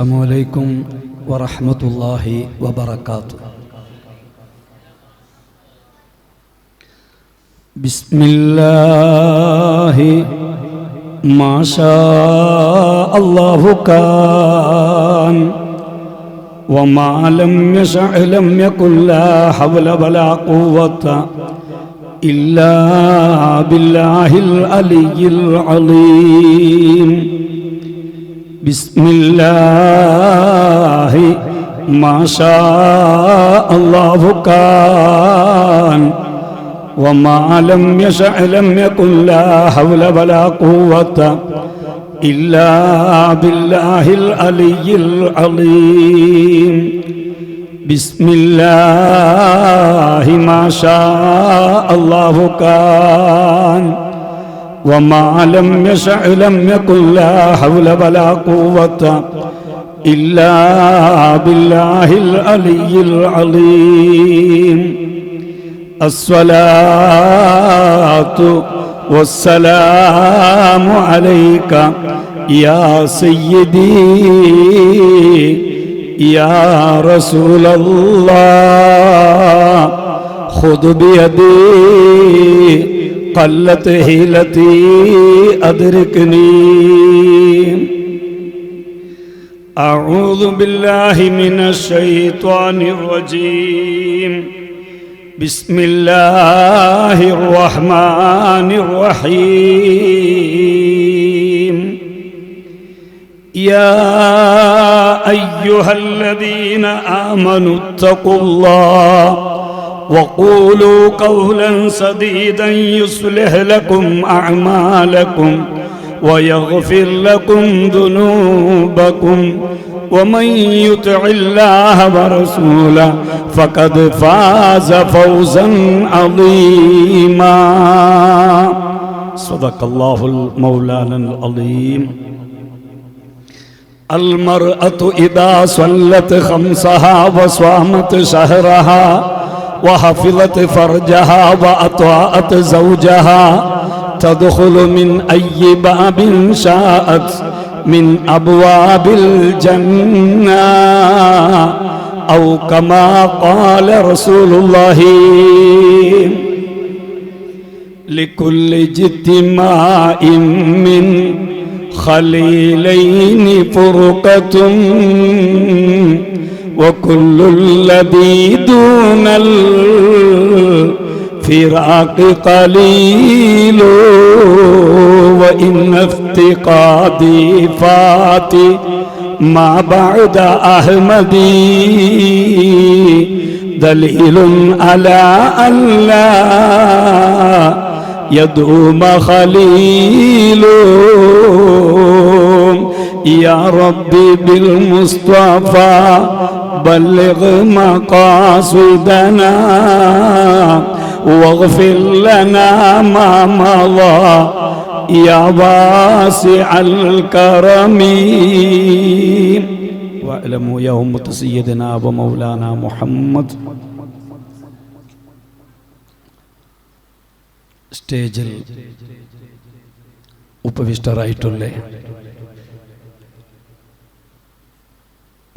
السلام عليكم ورحمة الله وبركاته. بسم الله ما شاء الله كان وما لم يشأ لم يكن لا حول ولا قوة إلا بالله العلي العظيم. بسم الله ما شاء الله كان وما لم يشأ لم يكن لا حول ولا قوة إلا بالله العلي العظيم. بسم الله ما شاء الله كان وما لم يشأ لم يكن لا حول ولا قوة إلا بالله العلي العظيم. الصلاة والسلام عليك يا سيدي يا رسول الله خذ بيدي قلت حيلتي أدركني. أعوذ بالله من الشيطان الرجيم. بسم الله الرحمن الرحيم. يا أيها الذين آمنوا اتقوا الله وقولوا قولا سديدا يصلح لكم أعمالكم ويغفر لكم ذنوبكم ومن يطع الله ورسوله فقد فاز فوزا عظيما. صدق الله المولانا العظيم. المرأة إذا صلت خمسها وصامت شهرها وحفظت فرجها وأطاعت زوجها تدخل من أي باب شاءت من أبواب الجنة أو كما قال رسول الله. لكل اجتماع من خليلين فرقة وكل الذي دون الفراق قليل وإن افتقادي فاتي ما بعد أحمدي دليل على أن لا يدوم خليل. يا ربي بالمصطفى بلغ مقاصدنا واغفر لنا ما مضى يا واسع الكرم. واعلموا يا أمة سيدنا ومولانا محمد. സ്റ്റേജിൽ ഉപവിഷ്ടരായിട്ടുള്ള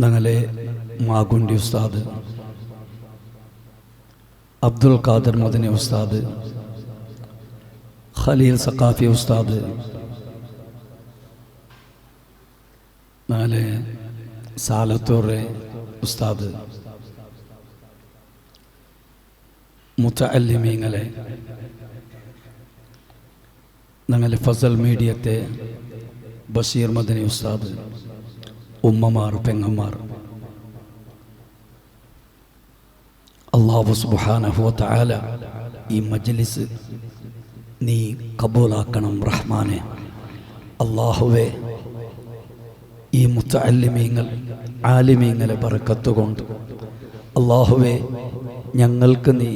ഞങ്ങളെ മാഗുണ്ടി ഉസ്താദ്, അബ്ദുൽ ഖാദർ മദനി ഉസ്താദ്, ഖലീൽ സഖാഫി ഉസ്താദ്, ഞങ്ങളെ സാലത്തൂറെ ഉസ്താദ്, മുതഅല്ലിമീങ്ങളെ, ഞങ്ങളെ ഫസൽ മീഡിയത്തെ ബഷീർ മദനി ഉസ്താദ്, ഉമ്മമാർ, പെങ്ങന്മാർ, അല്ലാഹു സുബ്ഹാനഹു വ തആല ഈ മജ്ലിസ് നീ കബൂലാക്കണം റഹ്മാനെ. അല്ലാഹുവേ, ഈ മുതഅല്ലിമീങ്ങൾ ആലിമീങ്ങളെ ബറക്കത്ത് കൊണ്ട് അല്ലാഹുവേ ഞങ്ങൾക്ക് നീ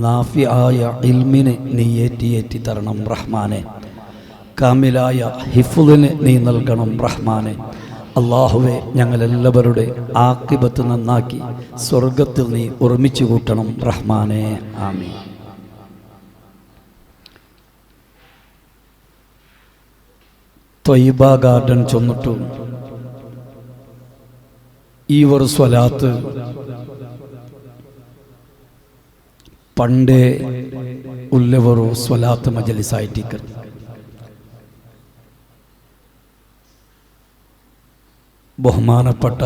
നാഫിആയ ഇൽമിനെ നീ ഏറ്റി തരണം റഹ്മാനെ. കാമിലായ ഹിഫ്ളിനെ നീ നൽകണം റഹ്മാനെ. അല്ലാഹുവേ, ഞങ്ങളെല്ലാവരുടെ ആഖിബത്ത് നന്നാക്കി സ്വർഗത്തിൽ നീ ഒരുമിച്ച് കൂട്ടണം റഹ്മാനെ. ആമീൻ. ത്വയ്യിബ ഗാർഡൻ ചെന്നിട്ടു ഈ ഒരു സ്വലാത്ത് പണ്ടേ ഉള്ളവരു സ്വലാത്ത് മജലിസായിട്ടിക്കർ. ബഹുമാനപ്പെട്ട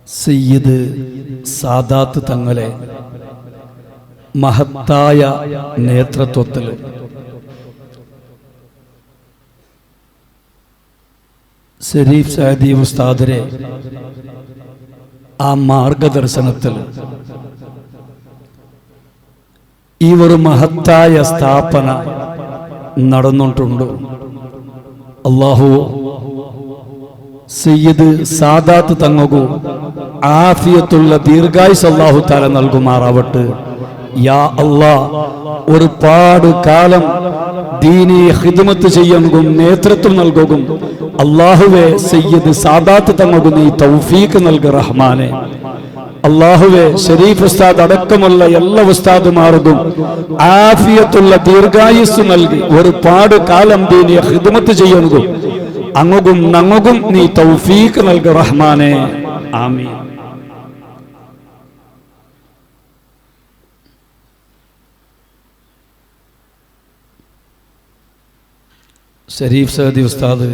സയ്യിദ് സാദാത്ത് തങ്ങളെ മഹത്തായ നേതൃത്വത്തിൽ ശരീഫ് സഅദി ഉസ്താദിനെ ആ മാർഗദർശനത്തിൽ ഈ ഒരു മഹത്തായ സ്ഥാപന നടന്നിട്ടുണ്ട്. അല്ലാഹു സയ്യിദ് സാദാത്ത് തങ്ങൾക്കു ആഫിയത്തുള്ള ദീർഘായുസ് അല്ലാഹു തആല നൽകുമാറാവട്ടെ. യാ അല്ലാഹ്, ഒരുപാട് കാലം ദീനി ഖിദ്മത്ത് ചെയ്യുകയും നേതൃത്വം നൽകുകയും അല്ലാഹുവേ സയ്യിദ് സാദാത്ത് തങ്ങൾക്കു നീ തൗഫീഖ് നൽക റഹ്മാനെ. അല്ലാഹുവേ ശരീഫ് ഉസ്താദ് അടക്കമുള്ള എല്ലാ ഉസ്താദുമാർക്കും ആഫിയത്തുള്ള ദീർഘായുസ് നൽകി ഒരുപാട് കാലം ദീനി ഖിദ്മത്ത് ചെയ്യുകയും അങ്ങും നങ്ങും നീ തൗഫീഖ് നൽക റഹ്മാനെ. ആമീൻ. ശരീഫ് സഅദി ഉസ്താദ്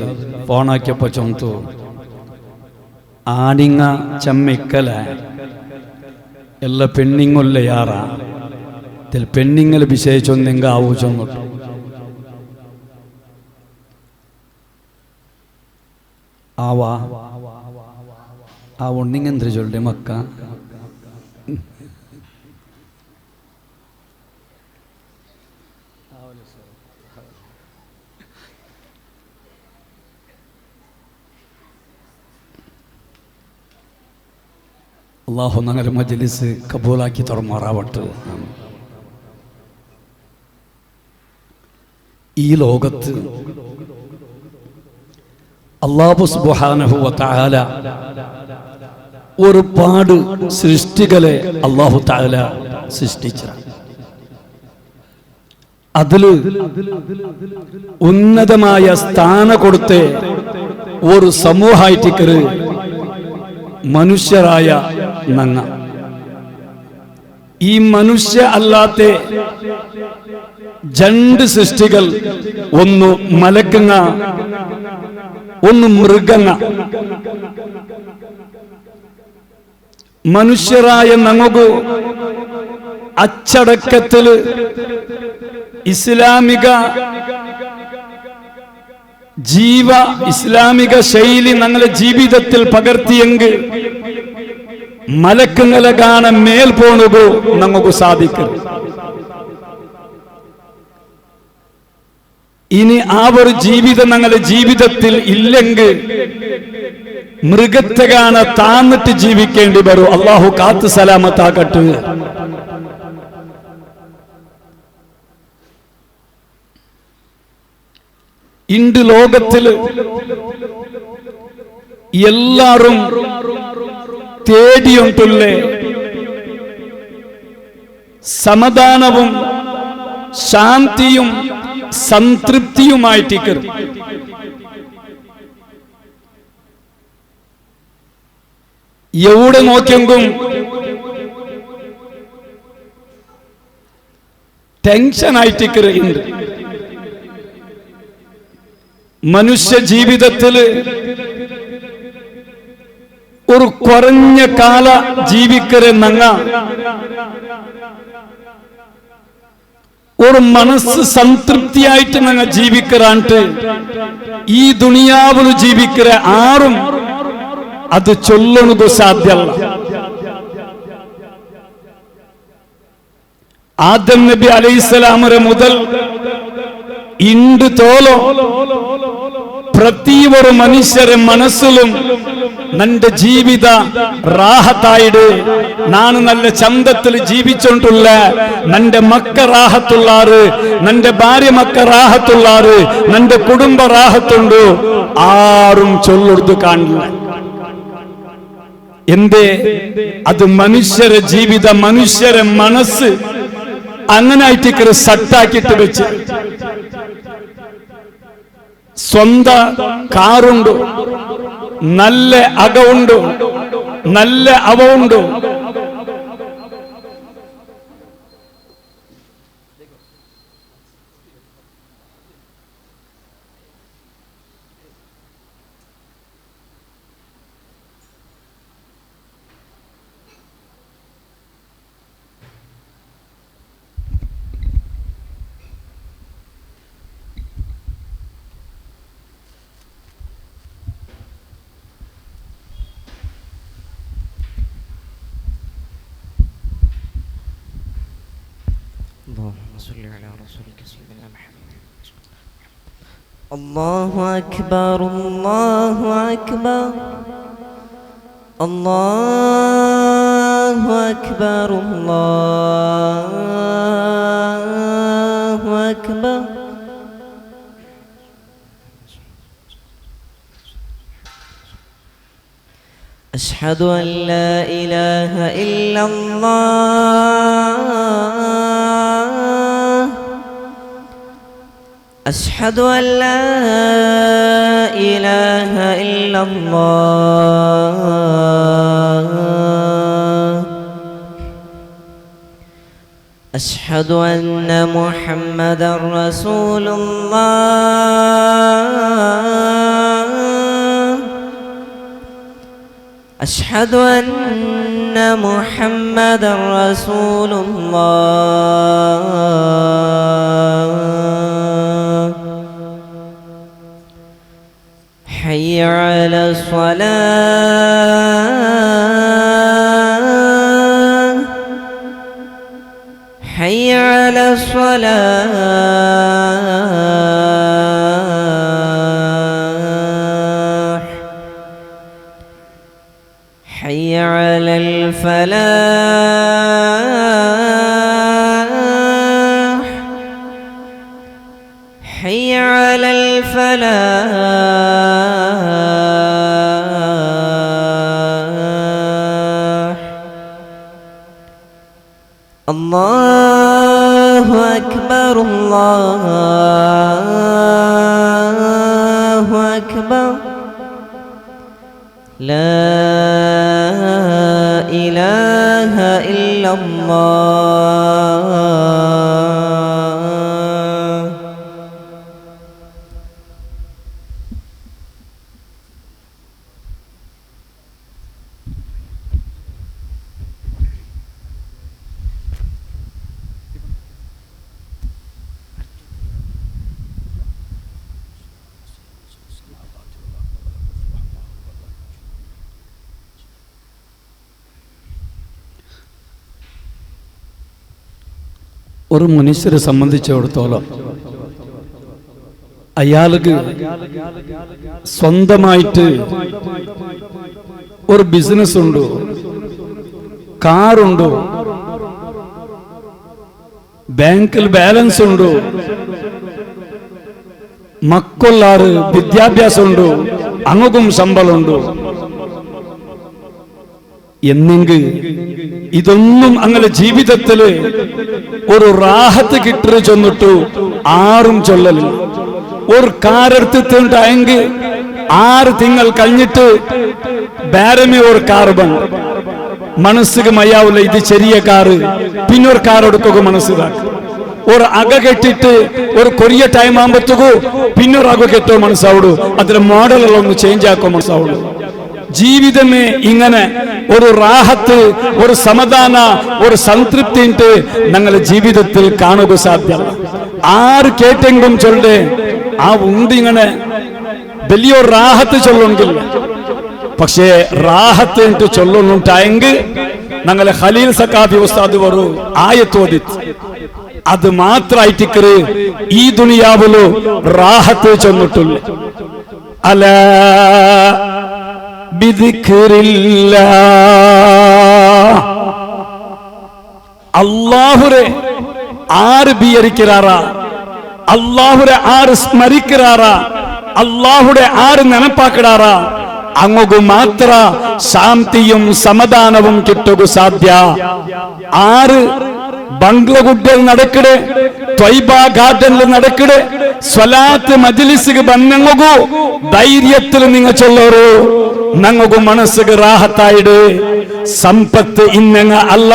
ഫോണാക്കിയപ്പോൾ ചൊന്തു ആണിങ്ങ ചമ്മിക്കല എല്ലാ പെണ്ണിങ്ങൊല്ല യാറാ ഇതിൽ പെണ്ണിങ്ങൾ വിശേഷിച്ചൊന്നെങ്ക ആവൂ ചൊന്നിട്ടു. ആവാ ആ ഒന്നിങ്ങെന്ത് ചൊല്ലേ മക്ക അല്ലാഹു ഞങ്ങളുടെ മജ്ലിസ് കബൂലാക്കി തുറമാറാവട്ടെ. ഈ ലോകത്ത് അല്ലാഹു സുബ്ഹാനഹു വ തആല ഒരുപാട് സൃഷ്ടികളെ അല്ലാഹു തആല സൃഷ്ടിച്ചു. അതില് ഉന്നതമായ സ്ഥാനം കൊടുത്ത് ഒരു സമൂഹമായിട്ട് മനുഷ്യരായ നങ്ങ. ഈ മനുഷ്യ അല്ലാത്ത രണ്ട് സൃഷ്ടികൾ, ഒന്ന് മലക്കങ്ങ, ഒന്ന് മൃഗങ്ങ. മനുഷ്യരായ നമുക്ക് അച്ചടക്കത്തില് ഇസ്ലാമിക ഇസ്ലാമിക ശൈലി ഞങ്ങളുടെ ജീവിതത്തിൽ പകർത്തിയെങ്കിൽ മലക്കുങ്ങളെ കാണാൻ മേൽ പോണുകോ നമുക്ക് സാധിക്കും. ഇനി ആ ഒരു ജീവിതം ഞങ്ങളുടെ ജീവിതത്തിൽ ഇല്ലെങ്കിൽ മൃഗത്തെ കാണാൻ താന്നിട്ട് ജീവിക്കേണ്ടി വരും. അല്ലാഹു കാത്ത് സലാമത്താക്കട്ടെ. ഇണ്ട് ലോകത്തിൽ എല്ലാരും തേടിയുണ്ടുള്ള സമാധാനവും ശാന്തിയും സംതൃപ്തിയുമായിട്ട് എവിടെ നോക്കിയെങ്കും ടെൻഷനായിട്ട് ഉണ്ട്. മനുഷ്യ ജീവിതത്തിൽ ഒരു കുറഞ്ഞ കാല ജീവിക്കരെന്നങ്ങ ഒരു മനസ്സ് സംതൃപ്തിയായിട്ട് ഞങ്ങൾ ജീവിക്കറാണ്ട് ഈ ദുനിയാവില് ജീവിക്കര ആരും അത് ചൊല്ലണത് സാധ്യമല്ല. ആദം നബി അലൈഹിസ്സലാമരെ മുതൽ ഇണ്ട് തോലോ പ്രതി ഒരു മനുഷ്യരെ മനസ്സിലും നന്റെ ജീവിത റാഹത്തായിട് നാണ് നല്ല ചന്തത്തിൽ ജീവിച്ചോണ്ടുള്ള നന്റെ മക്ക റാഹത്തുള്ളാറ്, നന്റെ ഭാര്യ മക്ക റാഹത്തുള്ളാറ്, നന്റെ കുടുംബ റാഹത്തുണ്ട് ആരും ചൊല്ലൊടുത്ത് കാണില്ല. എന്തേ? അത് മനുഷ്യരെ ജീവിത മനുഷ്യരെ മനസ്സ് അങ്ങനെ ആയിട്ട് സട്ടാക്കിട്ട് വെച്ച് സ്വന്തം കാറുണ്ട്, നല്ല അകവുണ്ട്, നല്ല അവവുണ്ട്. اللهم صل على رسولك سيدنا محمد. الله أكبر الله أكبر الله أكبر الله أكبر. أشهد أن لا إله إلا الله. أشهد أن لا إله إلا الله. أشهد أن محمدا رسول الله. أشهد أن محمدا رسول الله. حي على الصلاة حي على الصلاة حي على الفلاح حي على الفلاح. الله أكبر الله أكبر. لا إله إلا الله. ഒരു മനുഷ്യരെ സംബന്ധിച്ചിടത്തോളം അയാൾക്ക് സ്വന്തമായിട്ട് ഒരു ബിസിനസ് ഉണ്ടോ, കാറുണ്ടോ, ബാങ്കിൽ ബാലൻസ് ഉണ്ടോ, മക്കളാറ് വിദ്യാഭ്യാസം ഉണ്ടോ, അങ്ങും ശമ്പളം ഉണ്ടോ എന്നെങ്കിൽ ഇതൊന്നും അങ്ങനെ ജീവിതത്തില് ഒരു റാഹത്ത് കിട്ടു ചെന്നിട്ടു ആറും ചൊല്ലലില്ല. ഒരു കാറെടുത്തിട്ടുണ്ടായെങ്കിൽ 6 തിങ്കൾ കഴിഞ്ഞിട്ട് വേറെ ഒരു കാറ് ബന്ധ മനസ്സിക്ക് മയ്യാവില്ല, ഇത് ചെറിയ കാറ്, പിന്നൊരു കാർ എടുക്കുക മനസ്സിലാക്കി. ഒരു അക കെട്ടിട്ട് ഒരു കൊറിയ ടൈം ആകുമ്പോഴത്തേക്കു പിന്നൊരു അക കെട്ടോ മനസ്സാവുള്ളൂ, അതിന്റെ മോഡലുകൾ ഒന്ന് ചേഞ്ച് ആക്കോ മനസ്സാവുള്ളൂ. ജീവിതമേ ഇങ്ങനെ ഒരു റാഹത്ത്, ഒരു സമാധാന, ഒരു സംതൃപ്തി ഞങ്ങളുടെ ജീവിതത്തിൽ കാണുക സാധ്യമല്ല. ആര് കേട്ടെങ്കിലും ചൊല്ലേ ആ ഉണ്ട് ഇങ്ങനെ വലിയൊരു റാഹത്ത് ചൊല്ലെങ്കിൽ. പക്ഷേ റാഹത്ത് എന്ന് ചൊല്ലുന്നുണ്ടായെങ്കിൽ ഞങ്ങളെ ഖലീൽ സഖാഫി ഉസ്താദ് വരും ആയത്തോദിത്ത് അത് മാത്രമായിട്ട് ഈ ദുനിയാവിലോ റാഹത്ത് ചെന്നിട്ടുള്ളൂ. അലാ അല്ലാഹുരെ ആര് ബിയരിക്കാറാ, അല്ലാഹുരെ ആര് സ്മരിക്കാറാ, അല്ലാഹുടെ ആര് നെനപ്പാക്കിടാറാ, അങ്ങു മാത്ര ശാന്തിയും സമാധാനവും കിട്ടുക സാധ്യ. ആര് ബംഗ്ലഗുഡിൽ നടക്കടെ, ത്വയ്ബ ഗാർഡനിൽ നടക്കടെ, സ്വലാത്ത് മജ്ലിസിക്ക് ബന്നങ്ങു ധൈര്യത്തിൽ നിങ്ങൾ ചൊല്ലോറു ഞങ്ങൾക്ക് മനസ്സുക്ക് റാഹത്തായിട് സമ്പത്ത് ഇന്നങ്ങ അല്ല,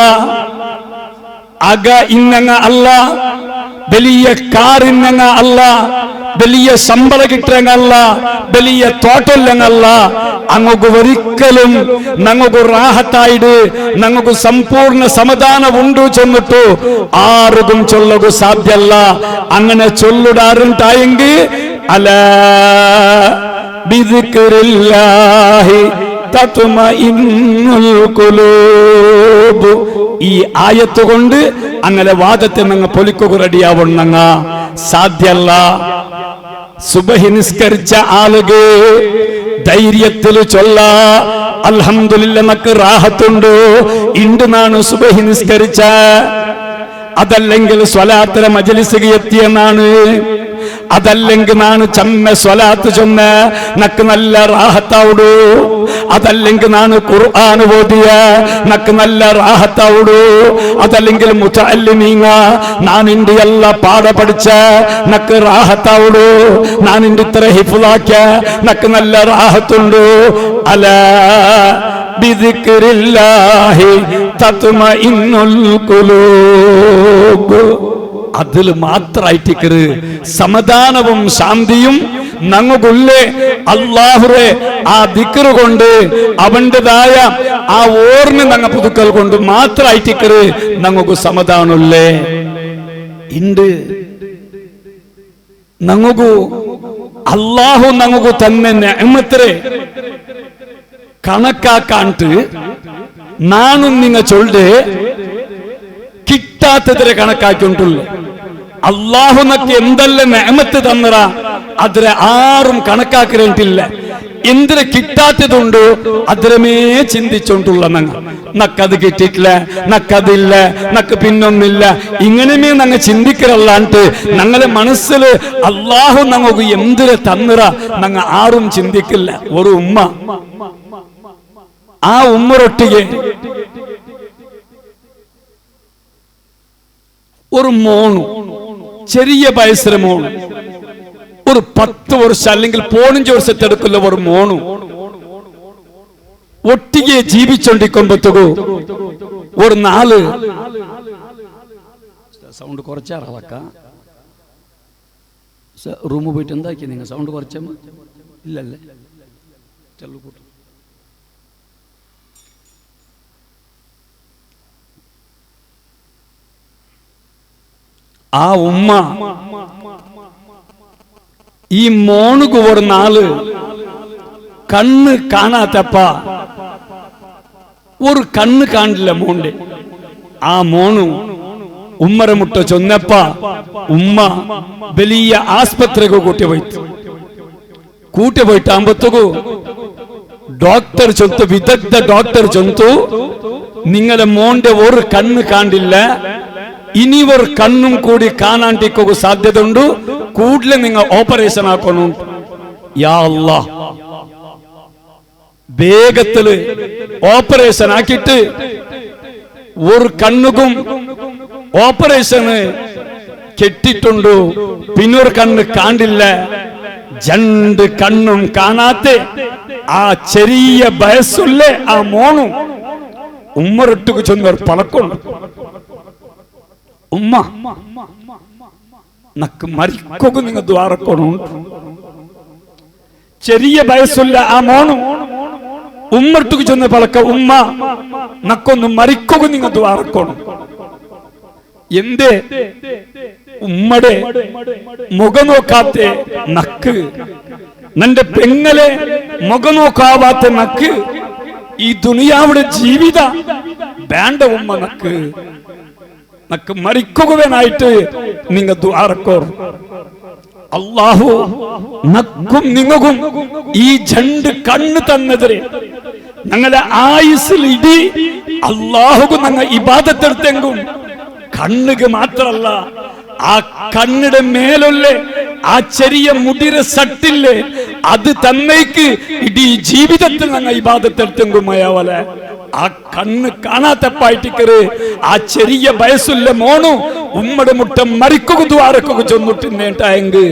അക ഇന്നങ്ങ അല്ല, വലിയ കാർ ഇന്നങ്ങ അല്ല, വലിയ ശമ്പളം കിട്ടങ്ങല്ല, വലിയ തോട്ടല്ലങ്ങല്ല. അങ്ങക്ക് ഒരിക്കലും ഞങ്ങൾക്ക് റാഹത്തായിട് ഞങ്ങൾക്ക് സമ്പൂർണ്ണ സമാധാനം ഉണ്ട് ചെന്നിട്ടു ആർക്കും ചൊല്ലകു സാധ്യല്ല. അങ്ങനെ ചൊല്ലിടാറുണ്ടായെങ്കിൽ അല ബിദിക്രില്ലാഹി തത്മഇന്നുൽ ഖുലൂബ്. ഈ ആയത്ത് കൊണ്ട് അങ്ങനെ വാദത്തെ ഞങ്ങൾ പൊലിക്കുക റെഡിയാവണങ്ങ സാധ്യല്ല. സുബഹി നിസ്കരിച്ച ആളുകൾ ധൈര്യത്തിൽ ചൊല്ല അൽഹംദുലില്ലാ നക്ക് റാഹത്തുണ്ട് ഇന്നാണ് സുബഹി നിസ്കരിച്ച. അതല്ലെങ്കിൽ സ്വലാത്തില മജ്ലിസിಗೆ എത്തിയെന്നാണ്, അതല്ലെങ്കിൽ നാണ് ചമ്മ സ്വലാത്ത് ചൊന്ന നക്ക് നല്ല റാഹത്താവുടു, അതല്ലെങ്കിൽ നാണ് ഖുർആൻ ഓതിയ നക്ക് നല്ല റാഹത്താവുടു, അതല്ലെങ്കിൽ മുതഅല്ലിമീങ്ങ നാനിന്റെ എല്ലാ പാഠ പഠിച്ച നക്ക് റാഹത്താവുടു, നാനിന്റെ ഇത്ര ഹിഫ്ളാക്കിയ നക്ക് നല്ല റാഹത്തുണ്ട്. അലാ ബിദിക്രില്ലാഹി തത്മഇന്നുൽ ഖുലൂബ്. അതിൽ മാത്രമായിട്ട് സമാധാനവും ശാന്തിയും ഞങ്ങൾക്കുള്ളേ അല്ലാഹുവേ ആ ദിക്ർ കൊണ്ട് അവന്റേതായ ആ ഓർമ്മ ഞങ്ങൾ പുതുക്കൽ കൊണ്ട് മാത്രമായിട്ട് ഞങ്ങൾക്ക് സമാധാനമുള്ളേ ഉണ്ട്. ഞങ്ങൾക്ക് അല്ലാഹു ഞങ്ങൾക്ക് തന്നെ നിഅമത്തിനെ കണക്കാക്കാണ്ട് നാനും നിങ്ങ ചൊല്ല് കിട്ടാത്തതിരെ കണക്കാക്കിയിട്ടുള്ളു. അല്ലാഹു നക്ക് എന്തെല്ലാം നിഅമത്ത് തന്നറ അതിരെ ആരും കണക്കാക്കിയിട്ടില്ല. എന്തിനെ കിട്ടാത്തതുണ്ടോ അതിരമേ ചിന്തിച്ചോണ്ടുള്ള നക്കത് കിട്ടിയിട്ടില്ല, നക്കതില്ല, നക്ക് പിന്നൊന്നില്ല, ഇങ്ങനെമേ ഞങ്ങൾ ചിന്തിക്കലല്ലാണ്ട് ഞങ്ങളെ മനസ്സിൽ അല്ലാഹു ഞങ്ങൾക്ക് എന്തിനെ തന്നറ ഞങ്ങൾ ആരും ചിന്തിക്കില്ല. ഒരു ഉമ്മ, ആ ഉമ്മറൊട്ടിಗೆ ഒരു മോണു, ചെറിയ വയസ്സിലെ മോണു, ഒരു 10 വർഷം അല്ലെങ്കിൽ 15 വർഷത്തെടുക്കുള്ള ഒരു മോണു ഒട്ടിಗೆ ജീവിച്ചോണ്ടിരിക്കുമ്പോഴത്തേക്കു ഒരു നാല് സൗണ്ട് കുറച്ചാറക്ക റൂമ് പോയിട്ട് എന്താക്കി നിങ്ങൾ സൗണ്ട് കുറച്ച ഇല്ലല്ലേ ചെല്ലുകൂട്ടു. ആ ഉമ്മ ഈ മോണുക്ക് ഒരു നാള് കണ്ണ് കാണാത്തപ്പ ഒരു കണ്ണ് കാണില്ല മോണ്ട്. ആ മോണു ഉമ്മറെ മുട്ട ചൊന്നപ്പ ഉമ്മ വലിയ ആസ്പത്രിക്ക് കൂട്ടി പോയിട്ടാകുമ്പോഴത്തേക്കു ഡോക്ടർ ചൊന്തു, വിദഗ്ധ ഡോക്ടർ ചൊന്തു, നിങ്ങളെ മോന്റെ ഒരു കണ്ണ് കാണില്ല, ഇനി ഒരു കണ്ണും കൂടി കാണാണ്ടിക്കു സാധ്യത ഉണ്ട്, കൂടുതൽ നിങ്ങൾ ഓപ്പറേഷൻ ആക്കണം. യാ അല്ലാഹ്, വേഗത്തില് ഓപ്പറേഷൻ ആക്കിയിട്ട് ഒരു കണ്ണുകും ഓപ്പറേഷന് കെട്ടിട്ടുണ്ട്, പിന്നൊരു കണ്ണ് കാണില്ല. 2 കണ്ണും കാണാത്ത ആ ചെറിയ വയസ്സുള്ള ആ മോണു ഉമ്മറിട്ടുക്ക് ചെന്നൊരു പളക്കൊണ്ട് ഉമ്മ നക്ക് മരിക്കൊക്കെ നിങ്ങൾ ദ്വാരക്കണം. ചെറിയ വയസ്സുള്ള ആ മോണു ഉമ്മർട്ടുക്ക് ചെന്ന പളക്ക ഉമ്മ നക്കൊന്ന് മരിക്കൊക്കെ നിങ്ങൾ ദ്വാരക്കണം. എന്തേ ഉമ്മടെ മുഖം നോക്കാത്ത നക്ക്, നിന്റെ പെങ്ങളെ മുഖം നോക്കാവാത്ത നക്ക്, ഈ ദുനിയാവിടെ ജീവിത വേണ്ട ഉമ്മ നക്ക് നക്ക് മരിക്കുകവനായിട്ട് നിങ്ങൾ ദ്വാരക്കോർ. അല്ലാഹു നക്കും നിങ്ങൾക്കും ഈ 2 കണ്ണ് തന്നതിരെ ഞങ്ങളുടെ ആയുസ്സിൽ ഇടി അല്ലാഹുക്ക് ഞങ്ങൾ ഇബാദത്തെടുത്തെങ്കും കണ്ണുക്ക് മാത്രല്ല ആ കണ്ണിടെ മേലുള്ള ആ ചെറിയ മുടിര സട്ടില്ലേ അത് തന്നേക്ക് ഇടീ ജീവിതത്തിൽ ഞങ്ങൾ ഇബാദത്തെടുത്തെങ്കുമയാവല. ആ കണ്ണ് കാണാത്തപ്പായിട്ടിക്കറ് ആ ചെറിയ വയസ്സുള്ള മോണു ഉമ്മടെ മുട്ട മരിക്കുക ദ്വാരക്കുക ചൊന്നിട്ടുണ്ടായെങ്കിൽ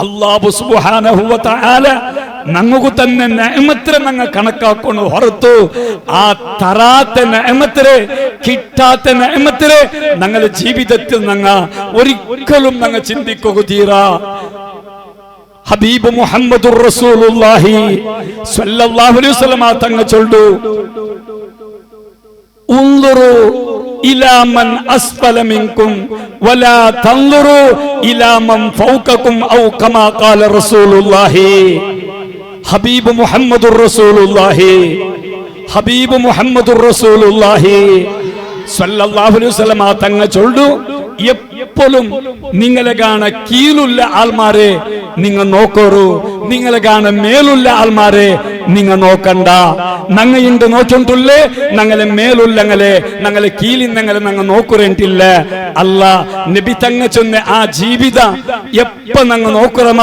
അല്ലാഹു സുബ്ഹാനഹു വ തആല ನಂಗೂ തന്നെ ನೆಮತ್ರೆ ನಂಗ ಕಣಕಾಕೊಂಡು ಹೊರತು ಆ ತರಾತೆ ನೆಮತ್ರೆ കിട്ടാത്ത ನೆಮತ್ರೆ ഞങ്ങളുടെ ജീവിതത്തിൽ ഞങ്ങ ഒരിക്കലും ഞങ്ങ ചിന്തിക്കുകതീരാ ഹബീബ് മുഹമ്മദുർ റസൂലുള്ളാഹി സ്വല്ലല്ലാഹു അലൈഹി വസല്ലം തങ്ങ ചൊല്ലു ഉൻദുറു ഇലാ മൻ അസ്ഫല മിൻകും വലാ തൻദുറു ഇലാ മൻ ഫൗകകും ഔ കമാ ഖാല റസൂലുള്ളാഹി ഹബീബ് മുഹമ്മദുർ റസൂലുള്ളാഹി ഹബീബ് മുഹമ്മദുർ റസൂലുള്ളാഹി സ്വല്ലല്ലാഹു അലൈഹി വസല്ലം തങ്ങ ചൊല്ലു എപ്പോഴും നിങ്ങളെ കാണ കീഴുള്ള ആൾമാരെ നിങ്ങൾ നോക്കോറു നിങ്ങളെ കാണ മേലുള്ള ആൾമാരെ നിങ്ങൾ നോക്കണ്ട ഞങ്ങളുണ്ട് നോക്കിട്ടുള്ളേ ഞങ്ങളെ മേലുള്ളങ്ങളെ ഞങ്ങളെ കീഴിന്നങ്ങളെ ഞങ്ങൾ നോക്കുറേണ്ടില്ല അല്ല നബി തങ്ങ ചൊന്ന ആ ജീവിത എപ്പ ഞങ്ങൾ നോക്കുറമ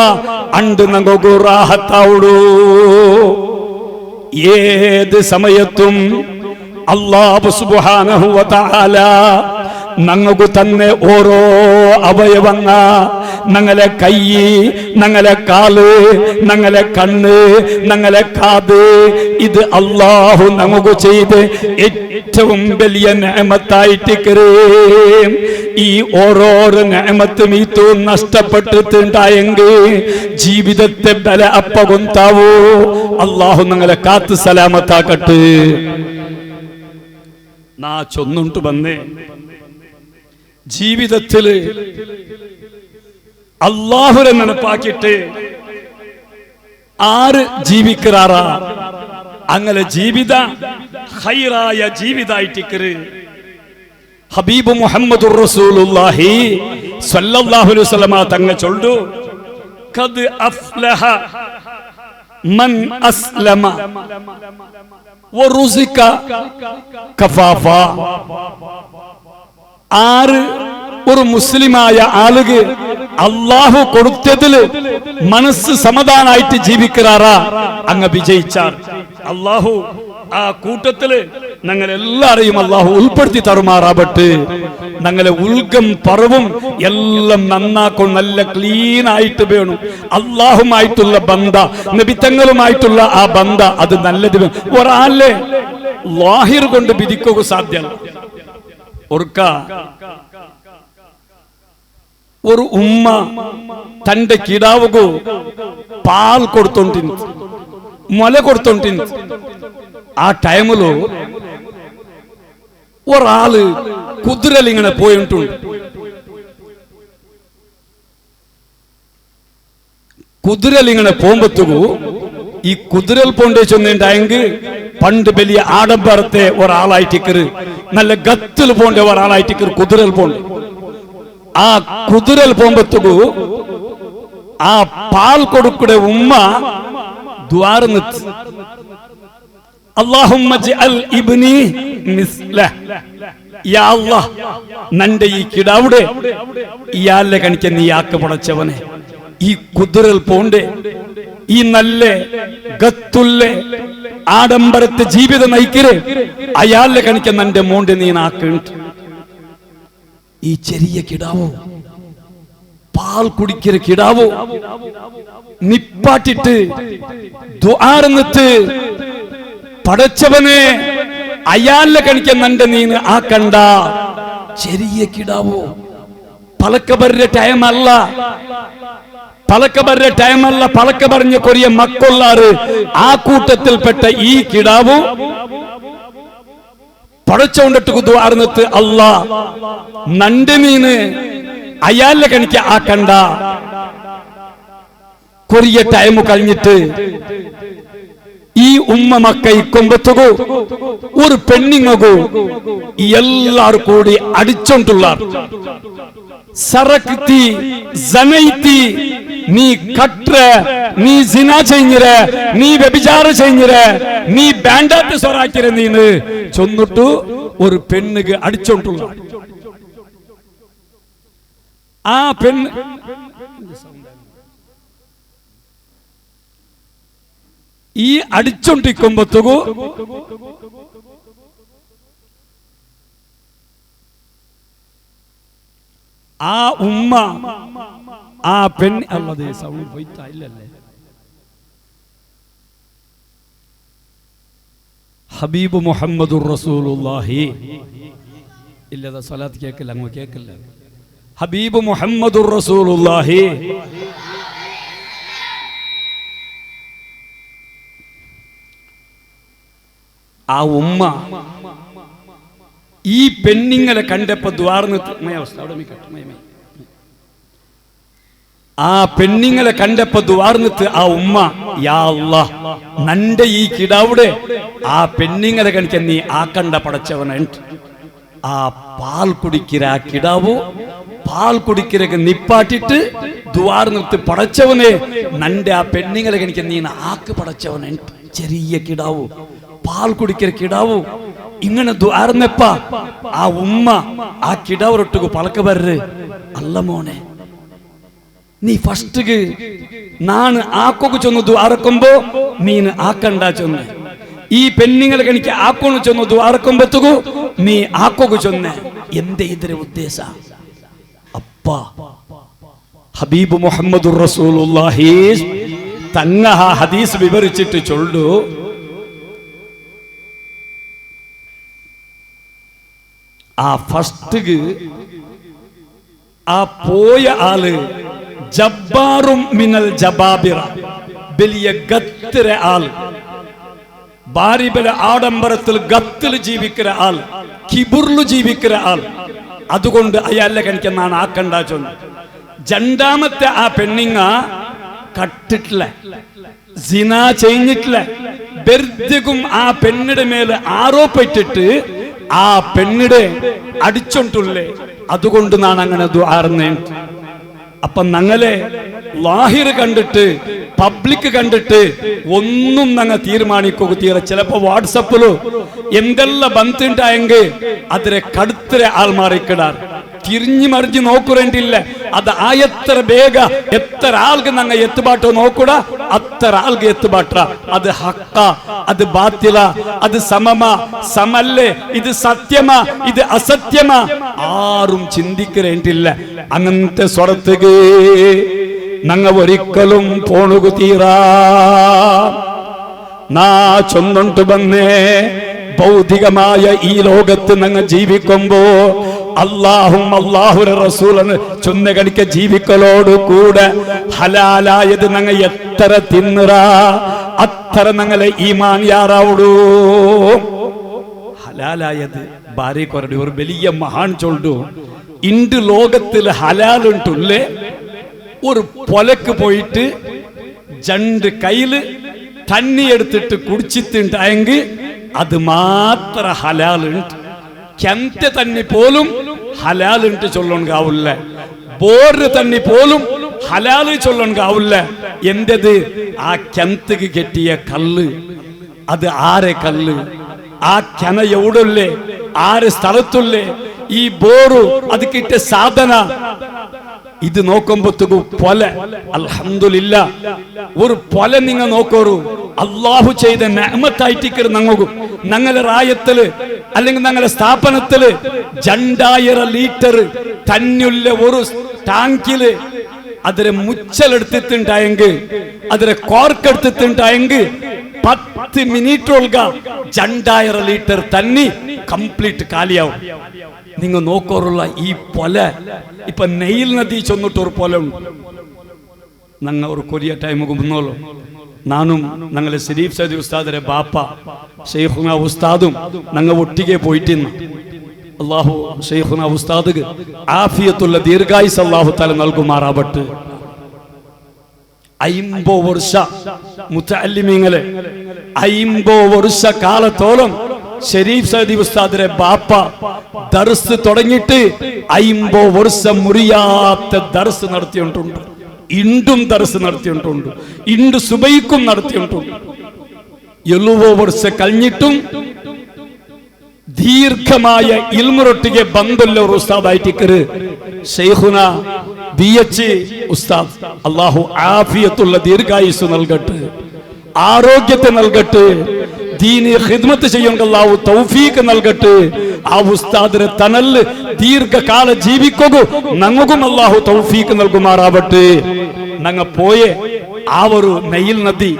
അണ്ട് ഞങ്ങൾക്ക് റാഹത്താവുടൂ ഏത് സമയത്തും അല്ലാഹു സുബ്ഹാനഹു വ തആല ഞങ്ങൾക്ക് തന്നെ ഓരോ അവയവങ്ങ ഞങ്ങളെ കൈ ഞങ്ങളെ കാല് ഞങ്ങളെ കണ്ണ് ഞങ്ങളെ കാത് ഇത് അല്ലാഹു നമുക്ക് ചെയ്ത് ഏറ്റവും വലിയ നിഅമത്തായിട്ട് ഈ ഓരോരോ നിഅമത്തും ഇത് നഷ്ടപ്പെട്ടിട്ടുണ്ടായെങ്കിൽ ജീവിതത്തെ ബല അപ്പകൊന്താവോ അല്ലാഹു ഞങ്ങളെ കാത്ത് സലാമത്താക്കട്ടെ നാ ചൊന്നുണ്ട് വന്നേ ജീവിതത്തില് അല്ലാഹുരെ നെനപ്പാക്കിട്ട് ആര് ജീവിക്കാറാ അങ്ങനെ ജീവിത ഖൈറായ ജീവിതായിട്ടിക്കറ് ഹബീബ് മുഹമ്മദുർ റസൂലുള്ളാഹി സ്വല്ലല്ലാഹു അലൈഹി വസല്ലം തങ്ങ ചൊല്ലു ഖദ് അഫ്ലഹ മൻ അസ്ലമ വറുസിക കഫാഫ ആറ് ഒരു മുസ്ലിമായ ആളുക അല്ലാഹു കൊടുത്തതില് മനസ്സ് സമാധാനായിട്ട് ജീവിക്കാറാ അങ്ങ് വിജയിച്ചാർ അല്ലാഹു ആ കൂട്ടത്തില് ഞങ്ങൾ എല്ലാരെയും അല്ലാഹു ഉൾപ്പെടുത്തി തരുമാറാവട്ടെ ഞങ്ങളെ ഉൽഗം പറവും എല്ലാം നന്നാക്കും നല്ല ക്ലീൻ ആയിട്ട് വേണം അല്ലാഹുമായിട്ടുള്ള ബന്ധ നബിതങ്ങളുമായിട്ടുള്ള ആ ബന്ധ അത് നല്ലത് ഒരാളെ ലാഹിർ കൊണ്ട് വിധിക്കുക സാധ്യമല്ല ഒരു ഉമ്മ തന്റെ കിടാവുകു പാൽ കൊടുത്തോണ്ടിന് മുല കൊടുത്തോണ്ടിന് ആ ടൈമില് ഒരാള് കുതിരലിങ്ങനെ പോയിട്ടുണ്ട് കുതിരലിങ്ങനെ പോകുമ്പത്തുകു ഈ കുതിരൽ പോണ്ടേ ചെന്നുണ്ടായെങ്കിൽ പണ്ട് വലിയ ആഡംബരത്തെ ഒരാളായിട്ടിക്കറ് നല്ല ഗത്തിൽ പോണ്ട ഒരാളായിട്ടിക്കറ് കുതിരൽ പോണ്ട ആ കുതിരൽ പോകുമ്പത്തുകു ആ പാൽ കൊടുക്കുന്ന ഉമ്മ ദ്വാരന്ന് അല്ലാഹുമ്മ ജഅൽ ഇബ്നി മിസ്ല യാ അല്ലാഹ് നന്റെ ഈ കിടാവുടെ ഇയാളെ കണിക്കാൻ നീ ആക്ക പടച്ചവനെ ഈ കുതിരൽ പോണ്ടേ ഈ നല്ല ഗത്തുള്ള ആഡംബരത്തെ ജീവിതം നയിക്കര് അയാളെ കണിക്കാൻ നന്റെ മോണ്ട് നീ നാക്കുണ്ട് ഈ ചെറിയ കിടാവോ പാൽ കുടിക്കര കിടാവോ നിപ്പാട്ടിട്ട് ദ്വാരന്നിട്ട് പടച്ചവനെ അയാളെ കണിക്കാൻ നന്റെ നീ ആക്കണ്ട ചെറിയ കിടാവോ പലക്കബരുടെ ടൈമല്ല പലക്കബരുടെ ടൈമല്ല പലക്ക പറഞ്ഞ കൊറിയ മക്കൊള്ളാറ് ആ കൂട്ടത്തിൽപ്പെട്ട ഈ കിടാവു പടച്ചോണ്ടിട്ട് ദ്വാരന്നിട്ട് അല്ലാ നന്റെ നീന് അയാളെ കണിക്ക ആക്കണ്ട കൊറിയ ടൈം കഴിഞ്ഞിട്ട് ഈ ഉമ്മ മക്ക ഇക്കൊമ്പത്തുകു ഒരു പെണ്ണിങ്ങു എല്ലാരും കൂടി അടിച്ചോണ്ടുള്ള സറക്തി ജനൈത്തി നീ കട്ര നീ സിന ചെയ്ഞ്ഞിര നീ വ്യഭിചാര ചെയ്ഞ്ഞിര നീ ബാൻഡാത്ത് സ്വറാക്കിര നീന്ന് ചൊന്നിട്ടു ഒരു പെണ്ണുക അടിച്ചോണ്ടുള്ള ആ പെണ്ണ് ഈ അടിച്ചോണ്ടിരിക്കുമ്പത്തുകു ആ ഉമ്മ ആ പെണ്ണ് അല്ലതെ സൗണ്ട് പോയിട്ടില്ലല്ലേ ഹബീബ് മുഹമ്മദുർ റസൂലുള്ളാഹി ഇല്ലതാ സ്വലാത്ത് കേൾക്കില്ല, അങ്ങ് കേൾക്കില്ല. ഹബീബ് മുഹമ്മദുർ റസൂലുള്ളാഹി ആ ഉമ്മ ഈ പെണ്ണിങ്ങളെ കണ്ടപ്പോ ദ്വാർന്ന് ആ പെണ്ണിങ്ങളെ കണ്ടപ്പോ ദ്വാർന്നിട്ട് ആ ഉമ്മ, യാ അല്ലാഹ്, നന്റെ ഈ കിടാവിടെ ആ പെണ്ണിങ്ങളെ കണിക്കാൻ നീ ആക്കണ്ട പടച്ചവനെ. ആ പാൽ കുടിക്കിற ആ കിടാവു പാൽ കുടിക്കിറക്ക് നിപ്പാട്ടിട്ട് ദ്വാർന്നിട്ട് പടച്ചവനെ നന്റെ ആ പെണ്ണിങ്ങളെ കണിക്കാൻ നീ ആക്ക് പടച്ചവനെ. ചെറിയ കിടാവു പാൽ കുടിക്കിற കിടാവു ഇങ്ങനെ ദ്വാർന്നപ്പ ആ ഉമ്മ ആ കിടാവറൊട്ടുക്ക് പളക്ക വരര്, അല്ല മോനെ, നീ ഫസ്റ്റ് നാണ് ആക്കൊക്കെ ചൊന്നു ദ്വാരക്കുമ്പോ നീന് ആക്കണ്ട ചൊന്നെ. ഈ പെണ്ണുങ്ങളെ എനിക്ക് ആക്കോന്ന് ചൊന്നു ദ്വാരക്കുമ്പോഴത്തേക്കു നീ ആക്കൊക്കെ ചൊന്നെ. എന്റെ ഇതിരെ ഉദ്ദേശ അപ്പ ഹബീബ് മുഹമ്മദുർ റസൂലുള്ളാഹി തങ്ങ ആ ഹദീസ് വിവരിച്ചിട്ട് ചൊല്ലു, ആ ഫസ്റ്റ് ആ പോയ ആള് ജബ്ബാറും മിനൽ ജബാബിറ, വലിയ ഗത്തിര ആൾ, ബാരിബല ആഡംബരത്തിൽ ഗത്തിൽ ജീവിക്കുന്ന ആൾ, കിബുറിൽ ജീവിക്കുന്ന ആൾ. അതുകൊണ്ട് അയാളെ കണിക്കെന്നാണ് ആക്കണ്ട ചൊന്ന്. രണ്ടാമത്തെ ആ പെണ്ണിങ്ങ കട്ടിട്ടില്ല, സിന ചെയ്തിട്ടില്ല, വെറുതെക്കും ആ പെണ്ണിടെ മേലെ ആരോപിച്ചിട്ട് ആ പെണ്ണിടെ അടിച്ചോണ്ടുള്ളേ. അതുകൊണ്ട് നാൻ അങ്ങനെ ദ്വാർന്നേ. അപ്പൊ ഞങ്ങളെ ലാഹിർ കണ്ടിട്ട് പബ്ലിക് കണ്ടിട്ട് ഒന്നും ഞങ്ങൾ തീരുമാനിക്കുക തീര. ചിലപ്പോ വാട്സപ്പിലോ എന്തെല്ലാം ബന്ധുണ്ടായെങ്കിൽ അതിരെ കടുത്തര ആൾ മാറിക്കിടാർ. തിരിഞ്ഞു മറിഞ്ഞ് നോക്കുറേണ്ടില്ല. അത് എത്ര ಬೇಗ എത്ര ആൾക്ക് ഞങ്ങൾ എത്തുപാട്ടോ നോക്കൂടാ, അത്ര ആൾക്ക് എത്തുപാട്ട. അത് ഹക്ക, അത് ബാത്തില, അത് സമമ, സമല്ലേ, ഇത് സത്യമ, ഇത് അസത്യമ, ആരും ചിന്തിക്കറേണ്ടില്ല. അങ്ങനത്തെ സ്വരത്തുക്ക് ഞങ്ങൾ ഒരിക്കലും പോണുക തീരാ. നാ ചൊന്നുണ്ട് വന്നേ, ഭൗതികമായ ഈ ലോകത്ത് ഞങ്ങൾ ജീവിക്കുമ്പോ അല്ലാഹും അല്ലാഹുവിന്റെ റസൂലിനെ ചൊന്ന കണിക്ക ജീവിക്കലോട് കൂടെ ഹലാലായത് ഞങ്ങൾ എത്ര തിന്നുറ അത്ര ഞങ്ങളെ ഈമാൻ യാറാവിടൂ. ഹലാലായത് ഭാര്യ കുറടി ഒരു വലിയ മഹാൻ ചൊല്ലു, ഇണ്ട് ലോകത്തിൽ ഹലാലുണ്ടുള്ളേ. ഒരു പൊലക്ക് പോയിട്ട് രണ്ട് കയ്യില് തണ്ണി എടുത്തിട്ട് കുടിച്ചിട്ടുണ്ടായെങ്കിൽ അത് മാത്ര ഹലാലുണ്ട്. കെന്ത തണ്ണി പോലും ഹലാലുണ്ട് ചൊല്ലണാവില്ല, ബോറ് തണ്ണി പോലും ഹലാല് ചൊല്ലണാവില്ല. എന്റത് ആ കെന്തക്ക് കെട്ടിയ കല്ല്, അത് ആരെ കല്ല്, ആ കെന എവിടല്ലേ, ആരെ സ്ഥലത്തുള്ളേ, ഈ ബോറു അത് കിട്ടിയ സാധന. ഇത് നോക്കുമ്പോഴത്തേക്കും പൊല, അൽഹംദുലില്ലാ, ഒരു പൊല നിങ്ങൾ നോക്കോറു. അള്ളാഹു ചെയ്ത നിഅമത്തായിട്ട് ഞങ്ങളെ റായത്തില് അല്ലെങ്കിൽ ഞങ്ങളെ സ്ഥാപനത്തില് 2000 ലിറ്റർ തന്നുള്ള ഒരു ടാങ്കില് അതിരെ മുച്ചലെടുത്തിട്ടുണ്ടായെങ്കിൽ, അതിരെ കോർക്കെടുത്തിട്ടുണ്ടായെങ്കിൽ 10 മിനിറ്റൊൾക 2000 ലിറ്റർ തന്നി കംപ്ലീറ്റ് കാലിയാവും. നിങ്ങൾ നോക്കോറുള്ള ഈ പൊല ഇപ്പൊ നെയിൽ നദി ചൊന്നിട്ടൊരു പൊല ഉണ്ട്. ഞങ്ങൾ ഒരു കൊറിയ ടൈം മുന്നോളൂ, നാനും ഞങ്ങളെ ശരീഫ് സൈദി ഉസ്താദിന്റെ ബാപ്പ ഷെയ്ഖുന ഉസ്താദും ഞങ്ങൾ ഒട്ടിಗೆ പോയിട്ടിന്ന്. അള്ളാഹു ഷെയ്ഖുന ഉസ്താദ് ആഫിയത്തുള്ള ദീർഘായുസ് അള്ളാഹു തആല നൽകുമാറാവട്ടെ. 50 വർഷ മുതഅല്ലിമീങ്ങളെ 50 വർഷ കാലത്തോളം ഷരീഫ് സൈദി ഉസ്താദിന്റെ ബാപ്പ ദർസ് തുടങ്ങിയിട്ട് 50 വർഷം മുറിയാത്ത ദർസ് നടത്തിയിട്ടുണ്ട്. ഇണ്ടും ദർസ് നടത്തിയിട്ടുണ്ട്, ഇണ്ട് സുബൈക്കും നടത്തിയിട്ടുണ്ട്. 70 വർഷം കഴിഞ്ഞിട്ടും ദീർഘമായ ഇൽമുറൊട്ടിಗೆ ബന്ധുള്ള ഒരു ഉസ്താദായിട്ട് ഷെയ്ഖുന BH ഉസ്താദ്, അല്ലാഹു ആഫിയത്തുള്ള ദീർഘായുസ് നൽകട്ടെ, ആരോഗ്യത്തെ നൽകട്ടെ, ദീനി ഖിദ്മത്ത് ചെയ്യാൻ അല്ലാഹു തൗഫീഖ് നൽകട്ടെ. ആ ഉസ്താദിനെ തണല് ദീർഘകാല ജീവിക്കൂ, ഞങ്ങൾക്കും അല്ലാഹു തൗഫീഖ് നൽകുമാറാവട്ടെ. ഞങ്ങൾ പോയെ ആ ഒരു നൈൽ നദി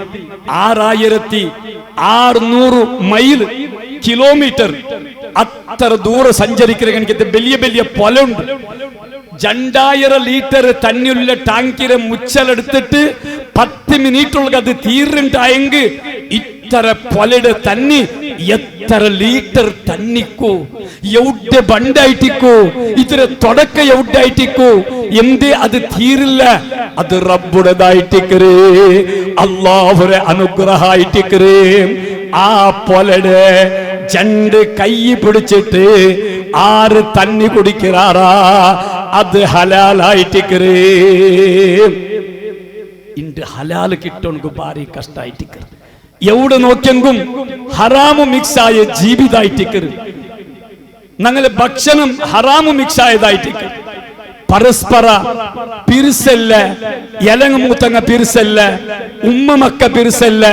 600 മൈൽ കിലോമീറ്റർ അത്ര ദൂരം സഞ്ചരിക്കുന്ന വലിയ വലിയ പൊലുണ്ട്. 2000 ലിറ്റർ തന്നെയുള്ള ടാങ്കിലെ മുച്ചലെടുത്തിട്ട് 10 മിനിറ്റുള്ള അത് തീർന്നുണ്ടായെങ്കിൽ ഇത്ര പൊലയുടെ തന്നി എത്ര ലിറ്റർ തന്നിക്കോ എവിടെ ബണ്ടായിട്ടിക്കോ ഇത്ര തുടക്ക എവിടായിട്ടിക്കോ എന്തേ അത് തീരില്ല. അത് റബ്ബുടേതായിട്ടിക്കറേ, അല്ലാഹുവിന്റെ അനുഗ്രഹമായിട്ടിക്കറേ. ആ പൊലയുടെ 2 കൈ പിടിച്ചിട്ട് 6 തന്നി കുടിക്കാറാ അത് ഹലാലായിട്ടിക്കറേ. ഇണ്ട് ഹലാല് കിട്ടണമെങ്കിൽ ഭാരി കഷ്ടായിട്ടിക്കറ്. എവിടെ നോക്കിയെങ്കും ഹറാമു മിക്സായ ജീവിതായിട്ടിക്കറ്. ഞങ്ങളെ ഭക്ഷണം ഹറാമു മിക്സായതായിട്ടിക്കറ്. പരസ്പര പിരിസല്ല, എലങ്ങമൂത്തങ്ങ പിരിസല്ല, ഉമ്മമക്ക പിരിസല്ല.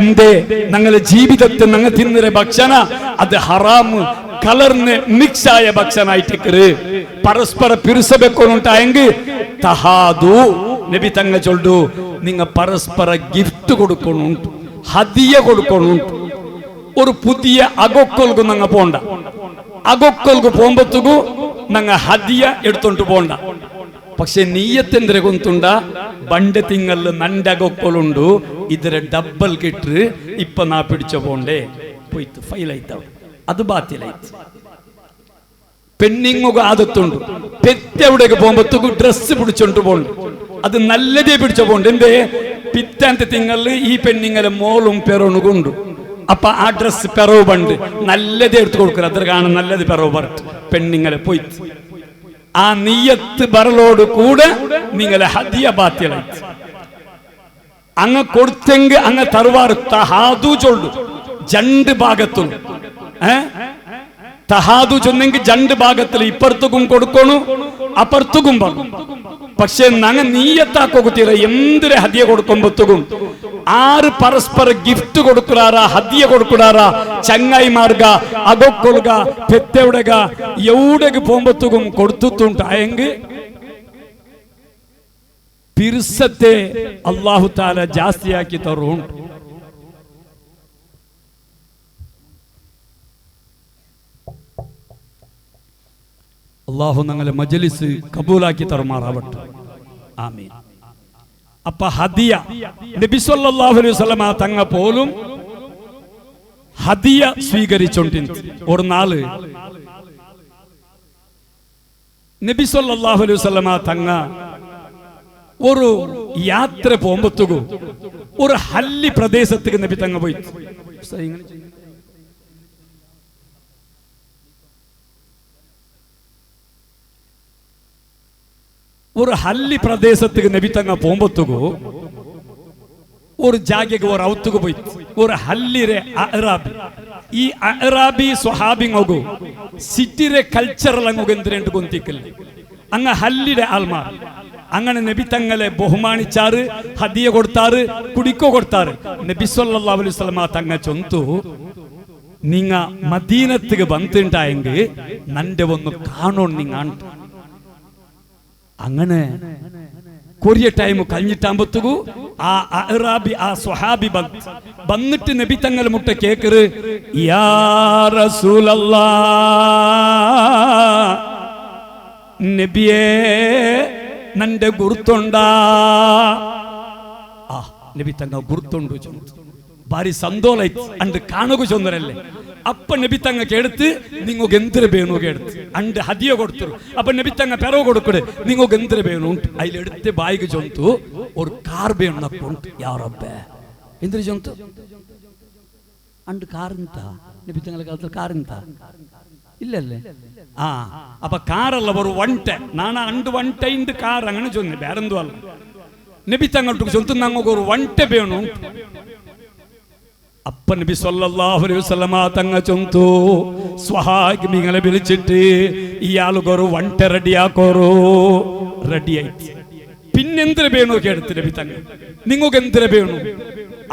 എന്തേ ഞങ്ങളെ ജീവിതത്തിൽ ഞങ്ങൾ തിന്നുന്ന ഭക്ഷണ അത് ഹറാമ് കലർന്ന് മിക്സായ ഭക്ഷണായിട്ടിക്കറ്. പരസ്പര പിരിസബെക്കൊണ്ടുണ്ടായെങ്കിൽ തഹാദു നബി തങ്ങ ചൊല്ലു, നിങ്ങൾ പരസ്പര ഗിഫ്റ്റ് കൊടുക്കണുണ്ട്, ഹദിയ കൊടുക്കണുണ്ട്. ഒരു പുതിയ അകൊക്കൊൽക്ക് ഞങ്ങ പോണ്ട, അകൊക്കൊൽക്ക് പോകുമ്പത്തുകു ഞങ്ങ ഹദിയ എടുത്തോണ്ട് പോണ്ട. പക്ഷെ നീയത്തെന്തര കൊണ്ടുണ്ട ബണ്ട് തിങ്ങല് നണ്ടകൊക്കൊലുണ്ട്, ഇതിരെ ഡബൽ കിട്ട് ഇപ്പൊ നാ പിടിച്ച പോണ്ടേ പോയിത്ത് ഫൈലായിത്താവും. അത് ബാത്തിലായിട്ട് പെണ്ണിങ്ങുക ആദത്തുണ്ട്. പെറ്റെവിടേക്ക് പോകുമ്പത്തേക്ക് ഡ്രസ്സ് പിടിച്ചോണ്ട് പോണ്ട്, അത് നല്ലതേ പിടിച്ച പോണ്ട്. എന്തേ പിറ്റാന്ത തിങ്ങല് ഈ പെണ്ണിങ്ങലെ മോളും പെറോണുകൊണ്ട് അപ്പൊ ആ ഡ്രസ് പെറവ് പണ്ട് നല്ലതേ എടുത്തു കൊടുക്കുക. അത്ര കാണാൻ നല്ലത് പെറവ് പറഞ്ഞിട്ട് പെണ്ണിങ്ങലെ പോയി ആ നീയത്ത് ബറലോട് കൂടെ നിങ്ങളെ ഹദിയ ബാത്തിലായിട്ട് അങ്ങ് കൊടുത്തെങ്കിൽ അങ്ങ് തറുവാറ് തഹാദു ചൊല്ലു. 2 ഭാഗത്തും തഹാദു ചൊന്നെങ്കിൽ 2 ഭാഗത്തിൽ ഇപ്പുറത്തുക്കും കൊടുക്കണു അപ്പുറത്തുക്കും പറഞ്ഞു. പക്ഷെ ഞങ്ങ നീയത്താക്കൊത്തിര എന്തൊരു ഹദിയ കൊടുക്കുമ്പോഴത്തേക്കും 6 പരസ്പര ഗിഫ്റ്റ് കൊടുക്കുറാറാ, ഹദിയ കൊടുക്കുറാറാ. ചങ്ങായിമാർഗ അകൊക്കൊള്ളുക പെത്തെവിടക എവിടേക്ക് പോകുമ്പോഴത്തേക്കും കൊടുത്തുണ്ടായെങ്കിൽ പിർസത്തെ അല്ലാഹു തആല ജാസ്തിയാക്കി തരുണ്ട്. അല്ലാഹു ഞങ്ങളെ മജ്ലിസ് കബൂലാക്കി തരുമാറാവട്ടെ. ആമീൻ. അപ്പൊ ഹദിയ നബി സല്ലല്ലാഹു അലൈഹി വസല്ലമ തങ്ങ പോലും ഹദിയ സ്വീകരിച്ചോണ്ടിരുന്നു. ഒരു നാള് നബി സല്ലല്ലാഹു അലൈഹി വസല്ലമ തങ്ങ ഒരു യാത്ര പോകുമ്പോഴത്തേക്കും ഒരു ഹല്ലി പ്രദേശത്തേക്ക് നബി തങ്ങ പോയി. ഒരു ഹല്ലി പ്രദേശത്തേക്ക് നബി തങ്ങ പോകുമ്പോഴത്തേക്കു ഒരു ജാഗക്ക് ഒരു ഔത്തുക്ക് പോയി ഒരു ഹല്ലിരെ അഅറാബി. ഈ അഅറാബി സ്വഹാബിങ്ങോഗു സിറ്റിരെ കൾച്ചറൽ അങ്ങോട്ട് എന്തിനു കൊന്തിക്കല്ലേ അങ്ങ ഹല്ലിയുടെ ആൾമാർ. അങ്ങനെ നബി തങ്ങളെ ബഹുമാനിച്ചാറ്, ഹദിയ കൊടുത്താറ്, കുടിക്കോ കൊടുത്താറ്. നബി സല്ലല്ലാഹു അലൈഹി വസല്ലമ തങ്ങ ചൊന്തു, നിങ്ങ മദീനത്തേക്ക് വന്നിട്ടുണ്ടായെങ്കിൽ നന്റെ ഒന്ന് കാണോ നിങ്ങ. അങ്ങനെ കൊറിയ ടൈം കഴിഞ്ഞിട്ടാകുമ്പോഴത്തേക്കു ആ അഅറാബി ആ സ്വഹാബി വന്നിട്ട് നബി തങ്ങൾ മുട്ട കേക്കറ്, യാ റസൂലല്ലാഹ്, നബിയേ നന്റെ ഗുർത്തുണ്ടാ. ആ നബി തങ്ങ ഗുർത്തുണ്ടു ചൊന്നു. ഭാരി സന്തോളായി അണ്ട് കാണുക ചൊന്നരല്ലേ. അപ്പൊ നബി തങ്ങ കേടുത്ത് നിങ്ങൾക്ക് എന്തൊരു വേണു കേടുത്ത് അണ്ട് ഹദിയ കൊടുത്തു. അപ്പൊ നബി തങ്ങ പെറവ് കൊടുക്കട് നിങ്ങൾക്ക് എന്തൊരു വേണു അതിലെടുത്ത് ബായിക്ക് ചൊന്തു ഒരു കാർ വേണുണ്ട്. യാ റബ്ബേ എന്തൊരു ചൊന്തു അണ്ട് കാറിന്ത നബി തങ്ങളെ കാലത്ത് കാറിന്ത ഇല്ലല്ലേ. ആ അപ്പൊ കാറല്ല ഒരു വൺട്ട നാണ അണ്ട് വൺട്ട ഉണ്ട് കാർ അങ്ങനെ ചൊന്നു. വേറെന്തോ അല്ല. നബി തങ്ങൾക്ക് ചൊന്തു ഞങ്ങൾക്ക് ഒരു വൺട്ട വേണു. അപ്പ നബി സല്ലല്ലാഹു അലൈഹി വസല്ലമ തങ്ങ ചൊന്തു, സ്വഹാബികളെ വിളിച്ചിട്ട് ഇയാൾക്ക് ഒരു വൺട്ട റെഡിയാക്കോറോ. റെഡിയായി. പിന്നെന്തിര വേണു കേടുത്ത് നബി തങ്ങ നിങ്ങൾക്ക് എന്തിര വേണു.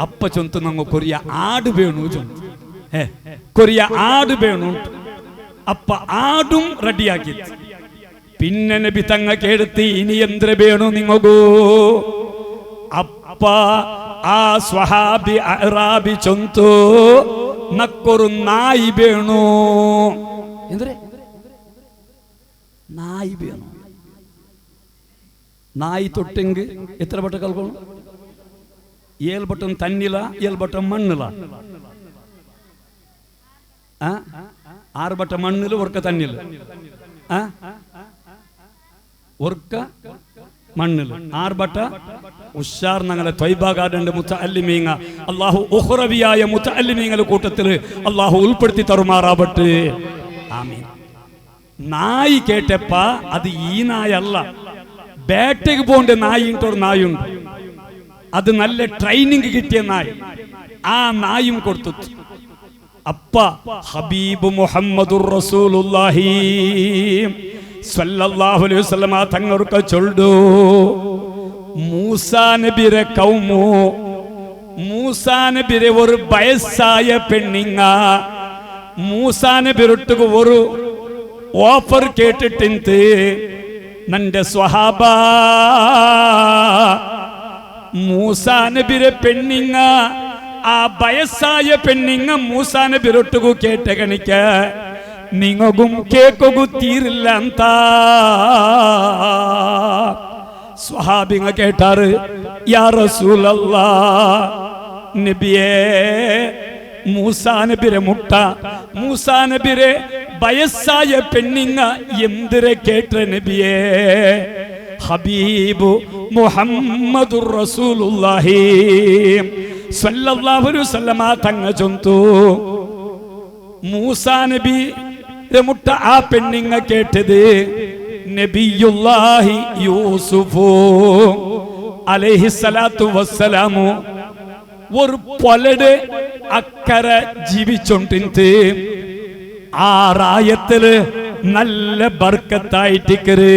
അപ്പ ചൊന്തു ഞങ്ങൾക്ക് കൊറിയ ആട് വേണു ചൊന്തു. കൊറിയ ആട് വേണു. അപ്പ ആടും റെഡിയാക്കി. പിന്നെ നബി തങ്ങ കേടുത്ത് ഇനി എന്തിര വേണു നിങ്ങൾക്ക്. അപ്പ ಆ ಸ್ವಹಾಬಿ ಅರಾಬಿ ಚೊಂತು ನಕ್ಕೊರು ನಾಯಿ ಬೇಣು ಎಂದ್ರೆ ನಾಯಿ ಬೇಣು. നായി തൊട്ടെങ്ക് എത്ര ബട്ട കൽക്കണം? 7 ബട്ടം തന്നില 7 ബട്ടം മണ്ണില 6 ബട്ട മണ്ണില് ഒർക്ക തന്നില് ഒർക്ക മണ്ണില് 6 ബട്ട ഉഷാർ. ഞങ്ങളെ ത്വയ്ബ ഗാർഡന്റെ മുത്തഅല്ലിമീങ്ങ അല്ലാഹു ഉഖ്റവിയായ മുത്തഅല്ലിമീങ്ങളുടെ കൂട്ടത്തിൽ അല്ലാഹു ഉൾപ്പെടുത്തി തരുമാറാവട്ടെ. ആമീൻ. നായി കേട്ടപ്പ അത് ഈ നായല്ല, വേട്ടയ്ക്ക് പോകേണ്ട നായിട്ടൊരു നായുണ്ട്. അത് നല്ല ട്രെയിനിങ് കിട്ടിയ നായ്. ആ നായും കൊടുത്തു. അപ്പ ഹബീബ് മുഹമ്മദുർ റസൂലുള്ളാഹി സ്വല്ലല്ലാഹു അലൈഹി വസല്ലമ തങ്ങൾക്ക് ചൊല്ലു, മൂസാ നബിയുടെ കൗമു, മൂസാ നബിയുടെ ഒരു വയസ്സായ പെണ്ണിങ്ങ മൂസാ നബിയൊട്ടുക ഒരു ഓഫർ കേട്ടിട്ടിന്ത്. നന്റെ സ്വഹാബ മൂസാ നബിയുടെ പെണ്ണിങ്ങ, ആ വയസ്സായ പെണ്ണിങ്ങ മൂസാ നബിയൊട്ടുകു കേട്ട കണിക്ക നിങ്ങകും കേക്കൊകു തീരില്ല ಅಂತ സ്വഹാബിങ്ങ കേട്ടാറ്. യാ റസൂലല്ലാഹ്, നബിയേ മൂസാ നബിയുടെ മുട്ട, മൂസാ നബിയുടെ വയസ്സായ പെണ്ണിങ്ങ എന്തിരെ കേട്ട നബിയേ? ഹബീബു മുഹമ്മദുർ റസൂലുള്ളാഹി സ്വല്ലല്ലാഹു അലൈഹി വസല്ലമ തങ്ങ ചൊന്തു, മൂസാ നബിയുടെ മുട്ട ആ പെണ്ണിങ്ങ കേട്ടത് നബിയുല്ലാഹി യൂസുഫു അലൈഹിസ്സലാത്തു വസ്സലാമു ഒരു പൊലട് അക്കരെ ജീവിച്ചോണ്ടിന്ത്. ആ റായത്തില് നല്ല ബർക്കത്തായിട്ടിക്കറ്.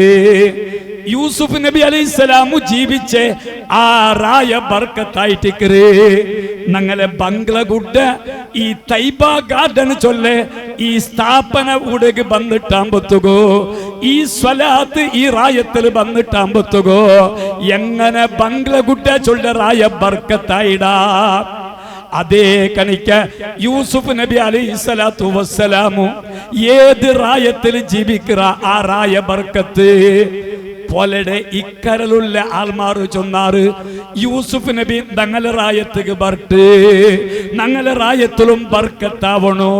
യൂസുഫ് നബി അലൈഹിസ്സലാമു ജീവിച്ച് ആ റായ ബർക്കത്തായിട്ടിക്കറ്. ഞങ്ങളെ ബംഗ്ലഗുഡ ഈ തൈബ ഗാർഡൻ ചൊല്ലെ ഈ സ്ഥാപന ഉടക്ക് ബന്നിട്ടാമ്പത്തുകോ, ഈ സ്വലാത്ത് ഈ റായത്തിൽ ബന്നിട്ടാമ്പത്തുകോ, എങ്ങനെ ബംഗ്ലഗുഡ ചൊല്ല റായ ബർക്കത്തായിടാ. അതേ കണിക്ക യൂസുഫ് നബി അലൈഹിസ്സലാത്തു വസ്സലാമു ഏത് റായത്തിൽ ജീവിക്കുക ആ റായ ബർക്കത്ത് പോലടെ ഇക്കരലുള്ള ആൾമാറ് ചൊന്നാറ്, യൂസുഫ് നബി ഞങ്ങളെ റായത്തുക്ക് ബർട്ട്, ഞങ്ങളെ റായത്തിലും ബർക്കത്താവണോ.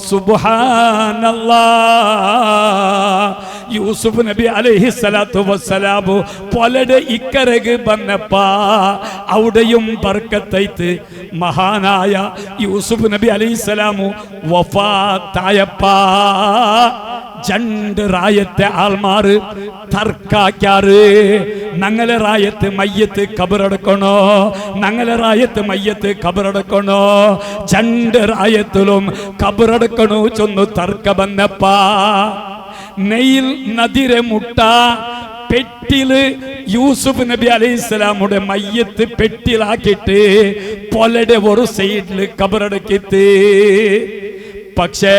സുബ്ഹാനല്ലാഹ്. യൂസുഫ് നബി അലൈഹിസ്സലാത്തു വസ്സലാമു പോലടെ ഇക്കരക്ക് ബന്നപ്പ അവിടെയും ബർക്കത്തൈത്ത്. മഹാനായ യൂസുഫ് നബി അലൈഹിസ്സലാമു വഫാത്തായപ്പ രണ്ട് റായത്തെ ആൾമാറ് തർക്കാക്കാറ്. ഞങ്ങളെ റായത്ത് മയ്യത്ത് കബറടക്കണോ, ഞങ്ങളെ റായത്ത് മയ്യത്ത് കബറടക്കണോ. രണ്ട് റായത്തിലും കബറടക്കണോ ചൊന്നു തർക്ക ബന്നപ്പ നെയിൽ നദിരെ മുട്ട പെട്ടില് യൂസുഫ് നബി അലൈഹിസ്സലാമുടെ മയ്യത്ത് പെട്ടിലാക്കിട്ട് പൊലയുടെ ഒരു സൈഡില് കബറടക്കിത്ത്. പക്ഷേ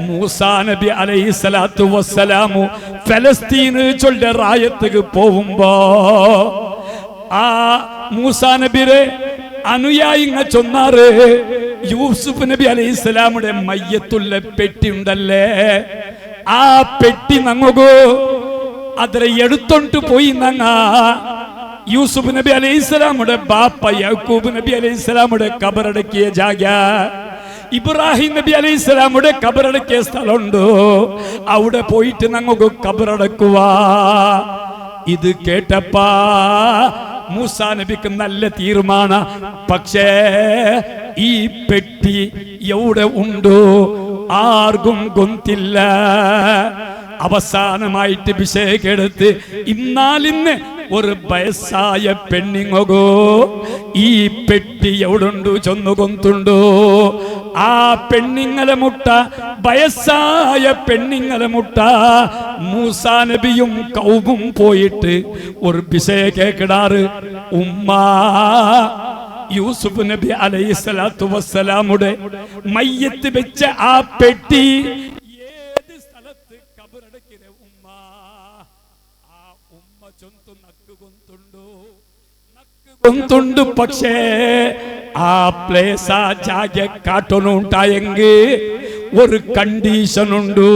മൂസാ നബി അലൈഹിസ്സലാത്തു വസ്സലാമു ഫലസ്തീന് ചൊല്ല റായത്തുക്ക് പോകുമ്പോ ആ മൂസാ നബിയുടെ അനുയായിങ്ങ ചൊന്നാറ്, യൂസുഫ് നബി അലൈഹിസ്സലാമുടെ മയ്യത്തുള്ള പെട്ടി ഉണ്ടല്ലേ, ആ പെട്ടി നങ്ങകോ അതിനെ എടുത്തോണ്ട് പോയി നങ്ങ യൂസുഫ് നബി അലൈഹിസ്സലാമുടെ ബാപ്പ യാക്കൂബ് നബി അലൈഹിസ്സലാമുടെ കബറടക്കിയ ജാഗ, ഇബ്രാഹിം നബി അലൈഹിസ്സലാമുടെ കബറടക്കിയ സ്ഥലമുണ്ടോ, അവിടെ പോയിട്ട് ഞങ്ങൾക്ക് കബറടക്കുക. ഇത് കേട്ടപ്പാ മൂസാ നബിക്ക് നല്ല തീരുമാനം. പക്ഷേ ഈ പെട്ടി എവിടെ ഉണ്ടോ ആർക്കും ഗൊന്തില്ല. അവസാനമായിട്ട് വിഷയക്കെടുത്ത് ഇന്നാലിന്ന് ഒരു വയസ്സായ പെണ്ണിങ്ങോ ഈ പെട്ടി എവിടുണ്ടു ചൊന്നു കൊന്തുണ്ടോ. ആ പെണ്ണിങ്ങളെ മുട്ട, വയസ്സായ പെണ്ണിങ്ങളെ മുട്ട മൂസാ നബിയും കൗമും പോയിട്ട് ഒരു വിഷയ കേക്കിടാറ്. ഉമ്മ യൂസുഫ് നബി അലൈഹിസ്സലാത്തു വസ്സലാമുടെ മയ്യത്ത് വെച്ച ആ പെട്ടി ഏത് സ്ഥലത്ത് കബറടക്കിയ ഉമ്മ, ആ ഉമ്മ ചൊന്തു നക്ക് കൊന്തുണ്ടോ, നക്ക് ಗೊಂತುಂಡು പക്ഷേ ആ പ്ലേസ് ആ ജാഗ കാട്ടൊന്നും ഉണ്ടായെങ്കിൽ ഒരു കണ്ടീഷൻ ഉണ്ട്.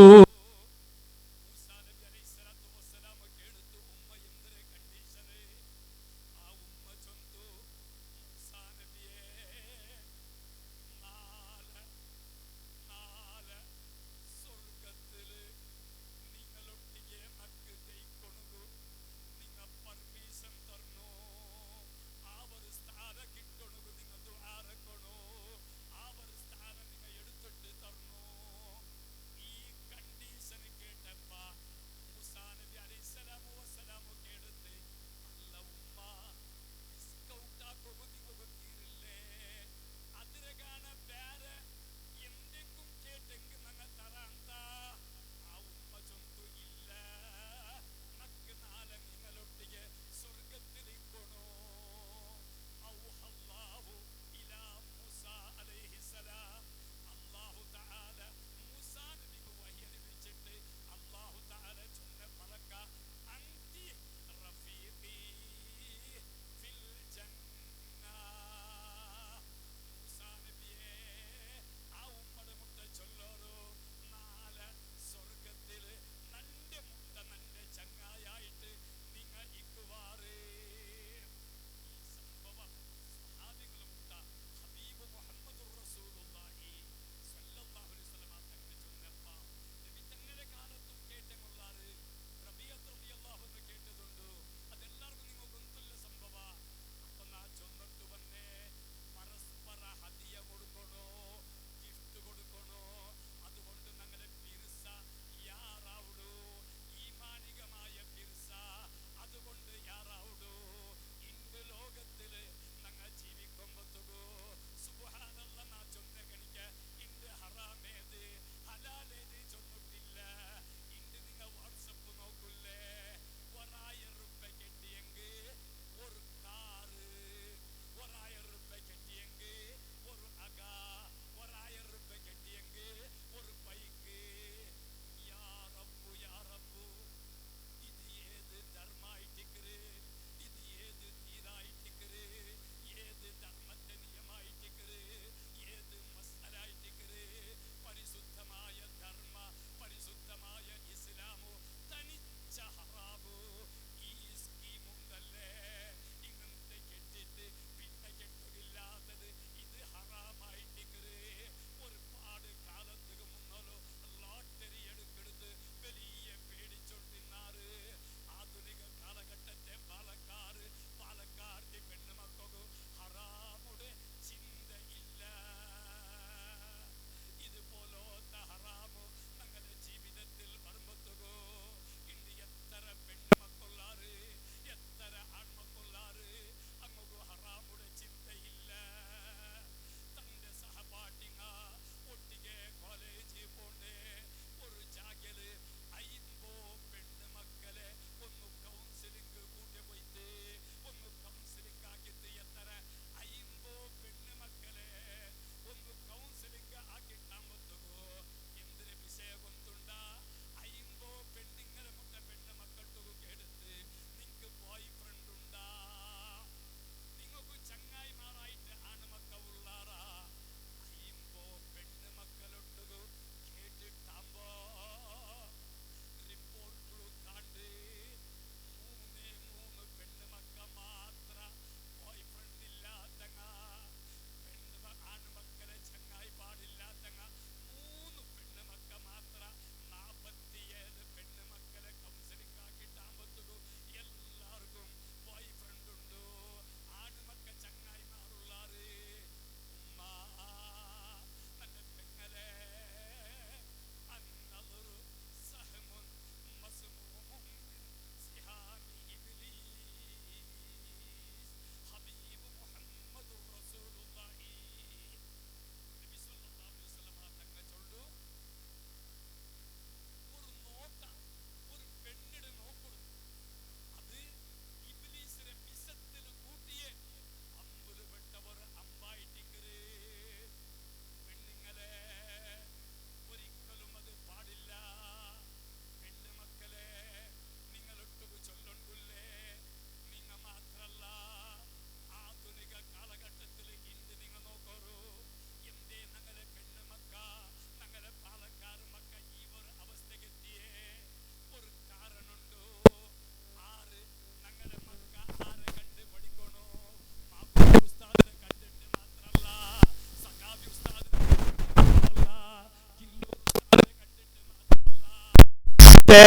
എന്തേ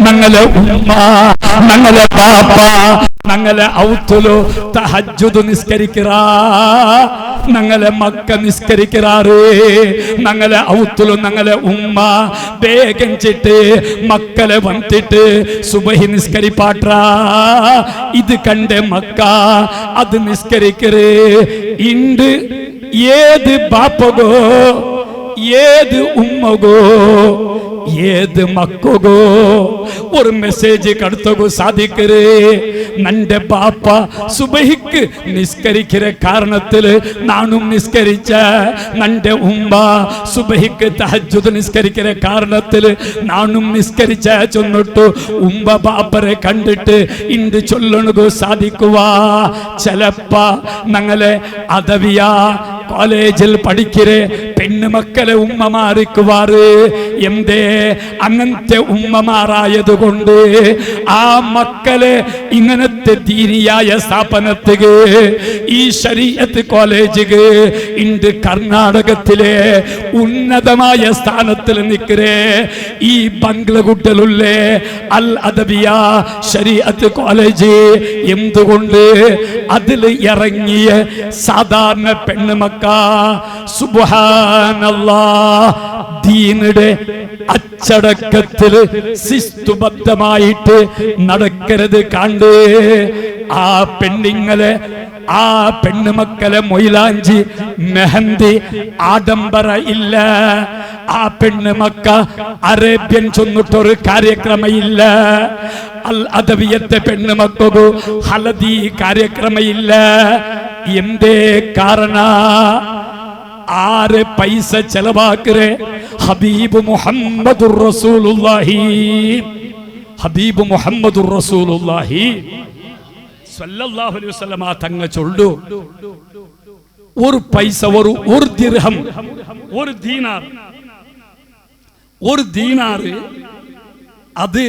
ഞങ്ങളെ ഉമ്മ ഞങ്ങളെ പാപ്പ ഞങ്ങളെ ഔത്തുലു തഹജ്ജുദ് നിസ്കരിക്കറാ ഞങ്ങളെ മക്ക നിസ്കരിക്കറാറ് ഞങ്ങളെ ഔത്തുലു ഞങ്ങളെ ഉമ്മ വേഗിച്ചിട്ട് മക്കളെ വന്നിട്ട് സുബഹി നിസ്കരിപ്പാട്ടാ ഇത് കണ്ട് മക്ക അത് നിസ്കരിക്കറേ ഇണ്ട് ഏത് ബാപ്പകോ ഏത് ഉമ്മകോ ഏത് മക്കോ ഒരു മെസ്സേജ് കടത്തകോ സാധിക്കരേ നന്റെ ബാപ്പ സുബഹിക്ക് നിസ്കരിക്കിற കാരണത്തില് നാനും നിസ്കരിച്ച നന്റെ ഉമ്മ സുബഹിക്ക് തഹജ്ജുദ് നിസ്കരിക്കിற കാരണത്തില് നാനും നിസ്കരിച്ച ചൊന്നിട്ടു ഉമ്മ ബാപ്പരെ കണ്ടിട്ട് ഇണ്ട് ചൊല്ലണകോ സാധിക്കുവാ ചിലപ്പ ഞങ്ങളെ അദവിയ കോളേജിൽ പഠിക്കിറെ പെണ്ണുമക്കളെ ഉമ്മമാരിക്കുവാറ് എന്തേ അങ്ങനത്തെ ഉമ്മമാരായതുകൊണ്ട് ആ മക്കളെ ഇങ്ങനത്തെ ദീനിയായ സ്ഥാപനത്തില് ഈ ശരീഅത്ത് കോളേജില് ഇണ്ട് കർണാടകത്തിലെ ഉന്നതമായ സ്ഥാനത്തിൽ നിൽക്കറേ ഈ ബംഗ്ലഗുഡിലുള്ള അൽ അദബിയ ശരീഅത്ത് കോളേജ് എന്തുകൊണ്ട് അതിൽ ഇറങ്ങിയ സാധാരണ പെണ്ണുമക്ക സുബ്ഹാനല്ലാഹ് ദീനിന്റെ അച്ചടക്കത്തില് ശിസ്തുബദ്ധമായിട്ട് നടക്കരുത് കണ്ട് ആ പെണ്ണിങ്ങളെ ആ പെണ്ണുമക്കളെ മൊയിലാഞ്ചി മെഹന്തി ആഡംബര ഇല്ല ആ പെണ്ണുമക്ക അറേബ്യൻ ചൊന്നിട്ടൊരു കാര്യക്രമ ഇല്ല അൽ അദവിയത്തെ പെണ്ണുമക്കു ഹലദി കാര്യക്രമ ഇല്ല എന്തേ കാരണ ആരെ പൈസ ചെലവാക്കറേ ഹബീബ് മുഹമ്മദുർ റസൂലുള്ളാഹി ഹബീബ് മുഹമ്മദുർ റസൂലുള്ളാഹി സല്ലല്ലാഹു അലൈഹി വസല്ലം തങ്ങ ചൊല്ലു ഒരു പൈസ ഒരു ദിർഹം ഒരു ദീനാർ അത്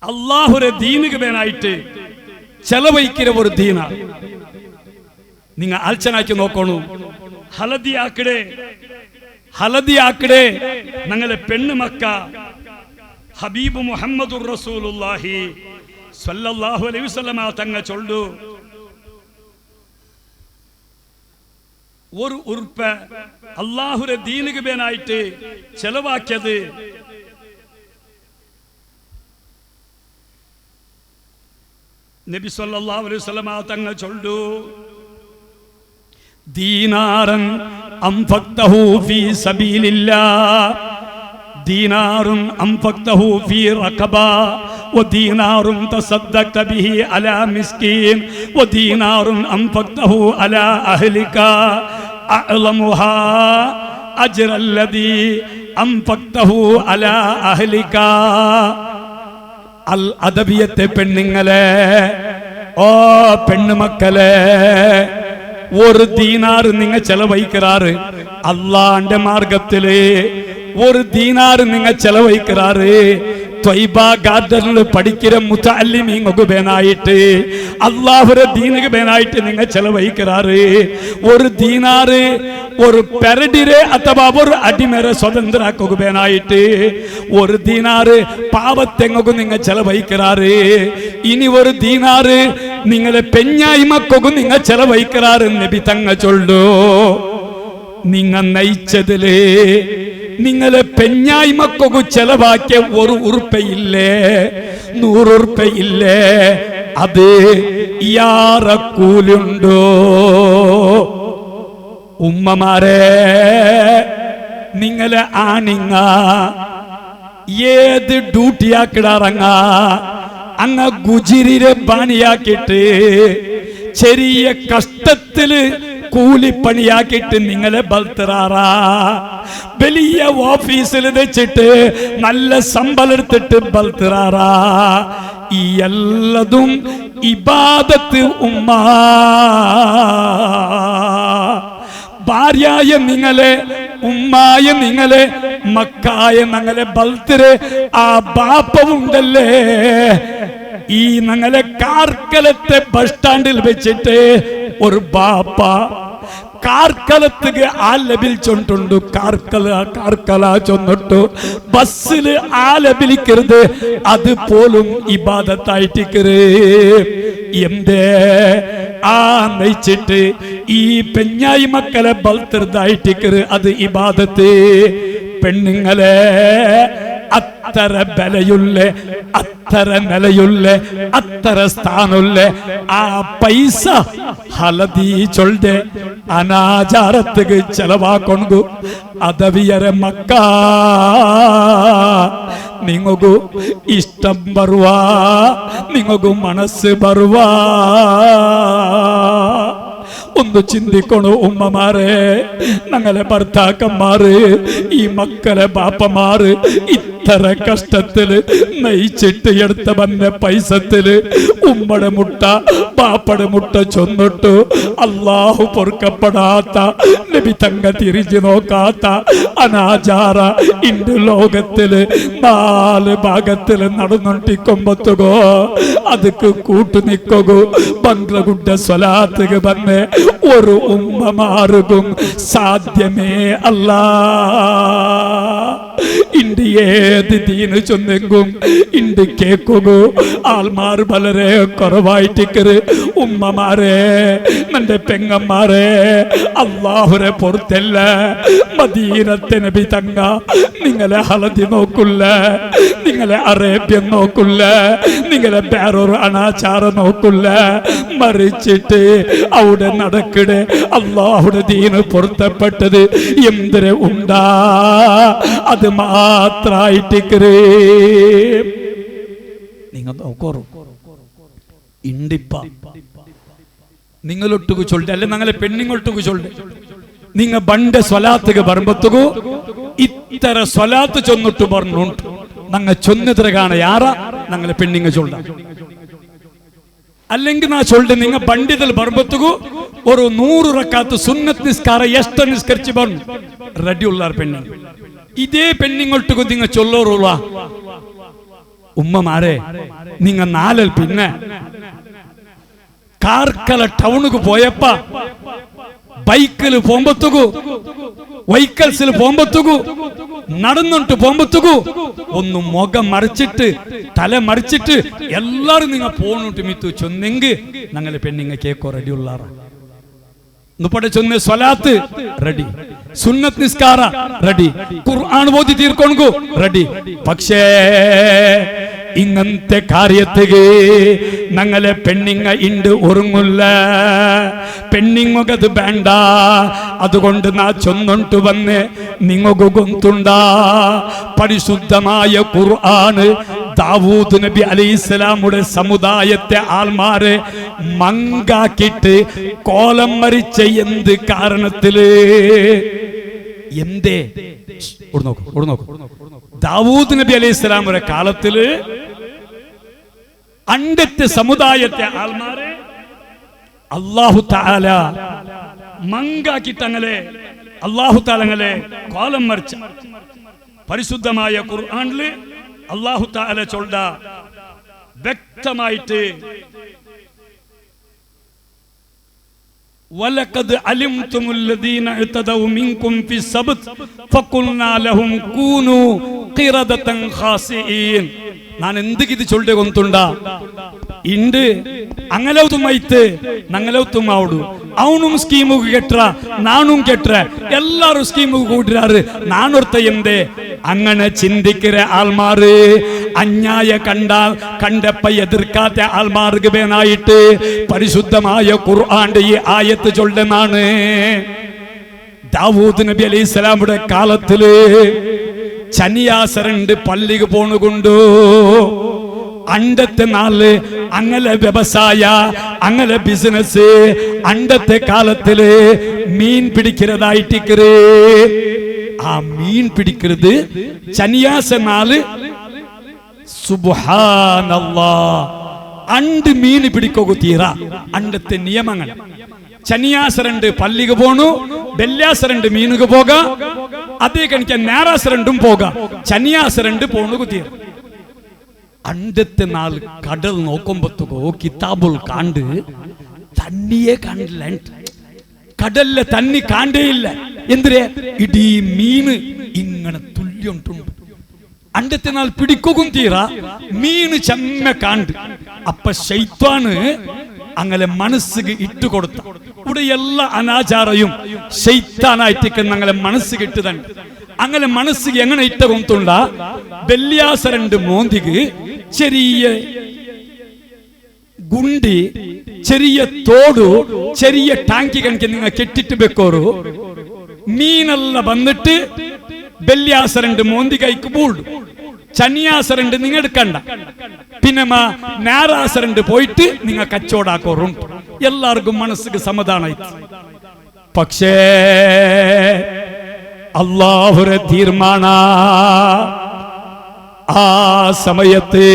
അല്ലാഹുവിന്റെ ദീനിക്ക് വേനായിട്ട് ചെലവഴിക്കുന്ന ഒരു ദീനാർ നിങ്ങൾ ആലോചനാക്കി നോക്കണു ഹലദി ആക്കടെ ഞങ്ങളെ പെണ്ണുമക്ക ഹബീബ് മുഹമ്മദുർ റസൂലുള്ളാഹി സ്വല്ലല്ലാഹു അലൈഹി വസല്ലം തങ്ങ ചൊല്ലു ഒരു ഉറുപ്പ അല്ലാഹുവിന്റെ ദീനിക്ക് വേനായിട്ട് ചെലവാക്കിയത് നബി സല്ലല്ലാഹു അലൈഹി വസല്ലം തങ്ങ ചൊല്ലു ദീനാറൻ അൻഫഖ്തഹു ഫീ സബീലില്ലാഹ് ദീനാറുൻ അൻഫഖ്തഹു ഫീ റഖബ വദീനാറുൻ തസദ്ദഖത ബിഹി അലാ മിസ്കീൻ വദീനാറുൻ അൻഫഖ്തഹു അലാ അഹ്ലിക അഅ്ലമുഹാ അജ്റല്ലദീ അൻഫഖ്തഹു അലാ അഹ്ലിക അൽ അദബിയത്തെ പെണ്ണുങ്ങളെ ഓ പെണ്ണുമക്കളെ ഒരു ദീനാർ നിങ്ങൾ ചെലവഴിക്കാറ് അള്ളാന്റെ മാർഗത്തില് ഒരു ദീനാർ നിങ്ങൾ ചെലവഴിക്കാറ് ത്വയ്ബ ഗാർഡനിൽ പഠിക്കുന്ന മുതഅല്ലിമീങ്ങൾക്ക് വേനായിട്ട് അല്ലാഹുവിന്റെ ദീനിക്ക് വേനായിട്ട് നിങ്ങൾ ചെലവഴിക്കാറ് ഒരു ദീനാർ ഒരു പെരഡിരെ അഥവാ ഒരു അടിമരെ സ്വതന്ത്രാക്കുക വേനായിട്ട് ഒരു ദീനാർ പാവത്തെങ്ങക്കും നിങ്ങൾ ചെലവഴിക്കാറ് ഇനി ഒരു ദീനാർ നിങ്ങളെ പെഞ്ഞായ്മക്കൊക്കെ നിങ്ങൾ ചെലവഴിക്കാറ് നബി തങ്ങ ചൊല്ലു നിങ്ങൾ നയിച്ചതില് നിങ്ങളെ പെഞ്ഞായ്മക്കൊക്കെ ചെലവാക്കിയ ഒരു ഉറുപ്പയില്ലേ 100 ഉറുപ്പയില്ലേ അത് യാറെ കൂലുണ്ടോ ഉമ്മമാരെ നിങ്ങളെ ആണിങ്ങ ഏത് ഡ്യൂട്ടിയാക്കിടാറങ്ങ അങ്ങ ഗുജിരിരെ പണിയാക്കിട്ട് ചെറിയ കഷ്ടത്തില് കൂലിപ്പണിയാക്കിട്ട് നിങ്ങളെ ബൽത്തറാറാ വലിയ ഓഫീസിൽ വെച്ചിട്ട് നല്ല ശമ്പളം എടുത്തിട്ട് ബൽത്തറാറാ ഈ എല്ലാതും ഇബാദത്ത് ഉമ്മ ഭാര്യായ നിങ്ങളെ ഉമ്മായ നിങ്ങളെ മക്കായ ഞങ്ങളെ ബൽത്തര് ആ ബാപ്പവുണ്ടല്ലേ ഈ ഞങ്ങളെ കാർക്കലത്തെ ബസ് സ്റ്റാൻഡിൽ വെച്ചിട്ട് ഒരു ബാപ്പ ಕಾರ್ಕಲತ್ತಿಗೆ ಆಲೆ ಬಿಲ್ಚೊಂಟುಂಡು ಕಾರ್ಕಲ ചൊന്നിട്ടു ബസ്സില് ആലെ ബിലിക്കരുത് അത് പോലും ഇബാദത്തായിട്ടിക്കര് എന്തേ ആ നയിച്ചിട്ട് ഈ പെഞ്ഞായി മക്കളെ ബൽത്തിർതായിട്ടിക്കര് അത് ഇബാദത്ത് പെണ്ണുങ്ങളെ അത്തര ബലയുള്ള അത്തര നിലയുള്ള അത്തര സ്ഥാനുള്ള ആ പൈസ ഹലദി ചൊല്ലെ അനാചാരത്തിക്ക് ചെലവാക്കൊണ്ടു അതവിയരെ മക്ക നിങ്ങൾക്കു ഇഷ്ടം ബറുവാ നിങ്ങൾക്കു മനസ്സ് ബറുവാ ഒന്ന് ചിന്തിക്കണോ ഉമ്മമാരെ ഞങ്ങളെ ഭർത്താക്കന്മാര് ഈ മക്കളെ ബാപ്പമാര് ഇത്ര കഷ്ടത്തില് നയിച്ചിട്ട് എടുത്ത വന്ന പൈസത്തില് ഉമ്മടെ മുട്ട ബാപ്പടെ മുട്ട ചൊന്നിട്ടു അല്ലാഹു പൊറുക്കപ്പെടാത്ത നബി തങ്ക തിരിഞ്ഞു നോക്കാത്ത അനാചാര ഇന്ന് ലോകത്തില് 4 ഭാഗത്തില് നടന്നോണ്ടിക്കൊമ്പത്തുകോ അതുക്ക് കൂട്ടു നിൽക്കൂ ബംഗ്ലഗുഡ സ്വലാത്തുക വന്ന് ഒരു ഉമ്മമാർക്കും സാധ്യമേ അല്ല ഇണ്ട് ഏത് ദീന് ചൊന്നെങ്കും ഇണ്ട് കേൾക്കൂ ആൾമാർ വളരെ കുറവായിട്ടിക്കറ് ഉമ്മമാരെ നന്റെ പെങ്ങന്മാരെ അല്ലാഹുരെ പുറത്തല്ല മദീനത്തെ നബി തങ്ക നിങ്ങളെ ഹലതി നോക്കില്ല നിങ്ങളെ അറേബ്യൻ നോക്കില്ല നിങ്ങളെ വേറൊരു അനാചാരം നോക്കില്ല മറിച്ചിട്ട് അവിടെ നടക്കടെ അല്ലാഹുടെ ദീന് പൊരുത്തപ്പെട്ടത് എന്തിരെ ഉണ്ടാ അത് മാത്രായിട്ടിക്കരേ നിങ്ങൾ നോക്കോറു ഇണ്ടിപ്പ നിങ്ങളൊട്ടുകു ചൊല്ലെ അല്ലെ ഞങ്ങളെ പെണ്ണിങ്ങൊട്ടുകു ചൊല്ലെ നിങ്ങ ബണ്ട സ്വലാത്തുക പറമ്പത്തുകു ഇത്തര സ്വലാത്ത് ചൊന്നിട്ട് പറഞ്ഞുണ്ട് ഞങ്ങ ചൊന്നിത്ര കാണ യാറ ഞങ്ങളെ പെണ്ണിങ്ങ ചൊല്ല അല്ലെങ്കിൽ നാ ചൊല്ലെ നിങ്ങ ബണ്ടിതൽ പറമ്പത്തുകു ഒരു 100 റക്കാത്ത് സുന്നത്ത് നിസ്കാര എಷ್ಟ നിസ്കരിച്ച് പറഞ്ഞു റെഡിയുള്ളാർ പെണ്ണിങ് ഇതേ പെണ്ണിങ്ങൊട്ടുകു നിങ്ങ ചൊല്ലോറുള്ള ഉമ്മമാരെ നിങ്ങ നാലൽ പിന്നെ കാർക്കല ടൗണുക്ക് പോയപ്പ ബൈക്കിൽ പോകുമ്പത്തുകു വെഹിക്കിൾസിൽ പോകുമ്പത്തുകു നടന്നിട്ട് പോകുമ്പത്തുകു ഒന്ന് മുഖം മറിച്ചിട്ട് തല മറിച്ചിട്ട് എല്ലാരും നിങ്ങ പോണിട്ട് മിത്തു ചൊന്നെങ്ക് ഞങ്ങളെ പെണ്ണിങ്ങ കേക്കോ റെഡിയുള്ളാറ നുപ്പടെ ചൊന്നെ സ്വലാത്ത് റെഡി സുന്നത്ത് നിസ്കാര റെഡി ഖുർആൻ ഓതി തീർക്കൊണ്ടു റെഡി പക്ഷേ ഇങ്ങനത്തെ കാര്യത്തിക്ക് ഞങ്ങളെ പെണ്ണിങ്ങ ഇണ്ട് ഒരുങ്ങില്ല പെണ്ണിങ്ങത് വേണ്ട അതുകൊണ്ട് നാ ചൊന്നിട്ട് വന്ന് നിങ്ങൾക്ക് ഗൊന്തുണ്ട പരിശുദ്ധമായ ഖുർആന് ദാവൂദ് നബി അലൈഹിസ്സലാമുടെ സമുദായത്തെ ആൾമാരെ മങ്കാക്കിട്ട് കോലം മരിച്ച എന്ത് കാരണത്തില് എന്തേ ദാവൂദ് നബി അലൈഹിസ്സലാമുടെ കാലത്തില് അണ്ടത്തെ സമുദായത്തെ ആൾമാരെ അല്ലാഹു തആല മങ്കാക്കിട്ടങ്ങളെ അല്ലാഹു തആലങ്ങളെ കോലം മരിച്ച പരിശുദ്ധമായ ഖുർആനില് അല്ലാഹു തആല ചൊല്ല വ്യക്തമായിട്ട് വലഖദ് അലിംതുമുല്ലദീന ഇതദൗ മിൻകും ഫിസ്സബ്ത് ഫഖുൽനാ ലഹും കൂനൂ ഖിറദതൻ ഖാസിഈൻ ഞാൻ എന്തൊക്കെ ഇത് ചൊല്ലെ കൊന്തുണ്ട ഇണ്ട് അങ്ങലൗത്തുമൈത്ത് ഞങ്ങളൗത്തുമാവുdu അവനും സ്കീമുക്ക് കെട്ട നാനും കെട്ട എല്ലാരും സ്കീമുക്ക് കൂട്ടുകാറ് നാനൊരുത്ത എന്തേ അങ്ങനെ ചിന്തിക്കുന്ന ആൾമാര് അന്യായ കണ്ടാൽ കണ്ടപ്പ എതിർക്കാത്ത ആൾമാർക്ക് വേണായിട്ട് പരിശുദ്ധമായ ഖുർആന്റെ ഈ ആയത്ത് ചൊല്ലുന്നാണ് ദാവൂദ് നബി അലൈഹിസ്സലാമുടെ കാലത്തില് ചനിയാസരണ്ട് പള്ളിക്ക് പോണുകൊണ്ടു അണ്ടത്തെ നാള് അങ്ങനെ വ്യവസായ അങ്ങനെ ബിസിനസ് അണ്ടത്തെ കാലത്തില് മീൻ പിടിക്കുന്നതായിട്ടിക്കറ് ആ മീൻ പിടിക്കുന്നത് ചനിയാസ നാള് സുബ്ഹാനല്ലാഹ് അണ്ട് മീൻ പിടിക്കോ തീറ അണ്ടത്തെ നിയമങ്ങൾ ചനിയാസരണ്ട് പള്ളിക്ക് പോണു ബെല്ലാസരണ്ട് മീനുക്ക് പോക അതേ കണിക്ക ഞാറാസരണ്ടും പോക ചനിയാസരണ്ട് പോണു തീറ അണ്ടത്തെ നാൾ കടൽ നോക്കുമ്പോ കിതാബുൽ കാണ്ട് തണ്ണിയെ കാണില്ല കടലിലെ തന്നി കാണ്ടേയില്ല. എന്തിരെ ഇടീ മീന് ഇങ്ങനെ തുല്യുണ്ടുണ്ട്. അണ്ടത്തെ നാൾ പിടിക്കും തീറ മീന് ചെമ്മ കാണ്ട്. അപ്പൊ ശൈത്വാന് അങ്ങനെ മനസ്സിಗೆ ഇട്ടു കൊടുത്ത ഇവിടെ എല്ലാ അനാചാരയും ശൈത്താനായിട്ട് ഞങ്ങളെ മനസ്സിಗೆ ഇട്ടുതണ്ട്. അങ്ങനെ മനസ്സിಗೆ എങ്ങനെ ഇട്ട കൊണ്ടുണ്ട വെള്ളിയാസരണ്ട് മോന്തിക്ക് ചെറിയ ഗുണ്ടി ചെറിയ തോടു ചെറിയ ടാങ്കി കണക്ക് നിങ്ങൾ കെട്ടിട്ട് വെക്കോರು മീനെല്ല വന്നിട്ട് വെള്ളിയാസരണ്ട് മോന്തി കൈക്ക് പൂളു. ശനിയാസരണ്ട് നിങ്ങൾ എടുക്കണ്ട. പിന്നെ ഞായറാസരണ്ട് പോയിട്ട് നിങ്ങൾ കച്ചവടാക്കോറുണ്ട്. എല്ലാവർക്കും മനസ്സിക്ക് സമാധാനായി. പക്ഷേ അല്ലാഹുവിന്റെ തീരുമാന ആ സമയത്ത്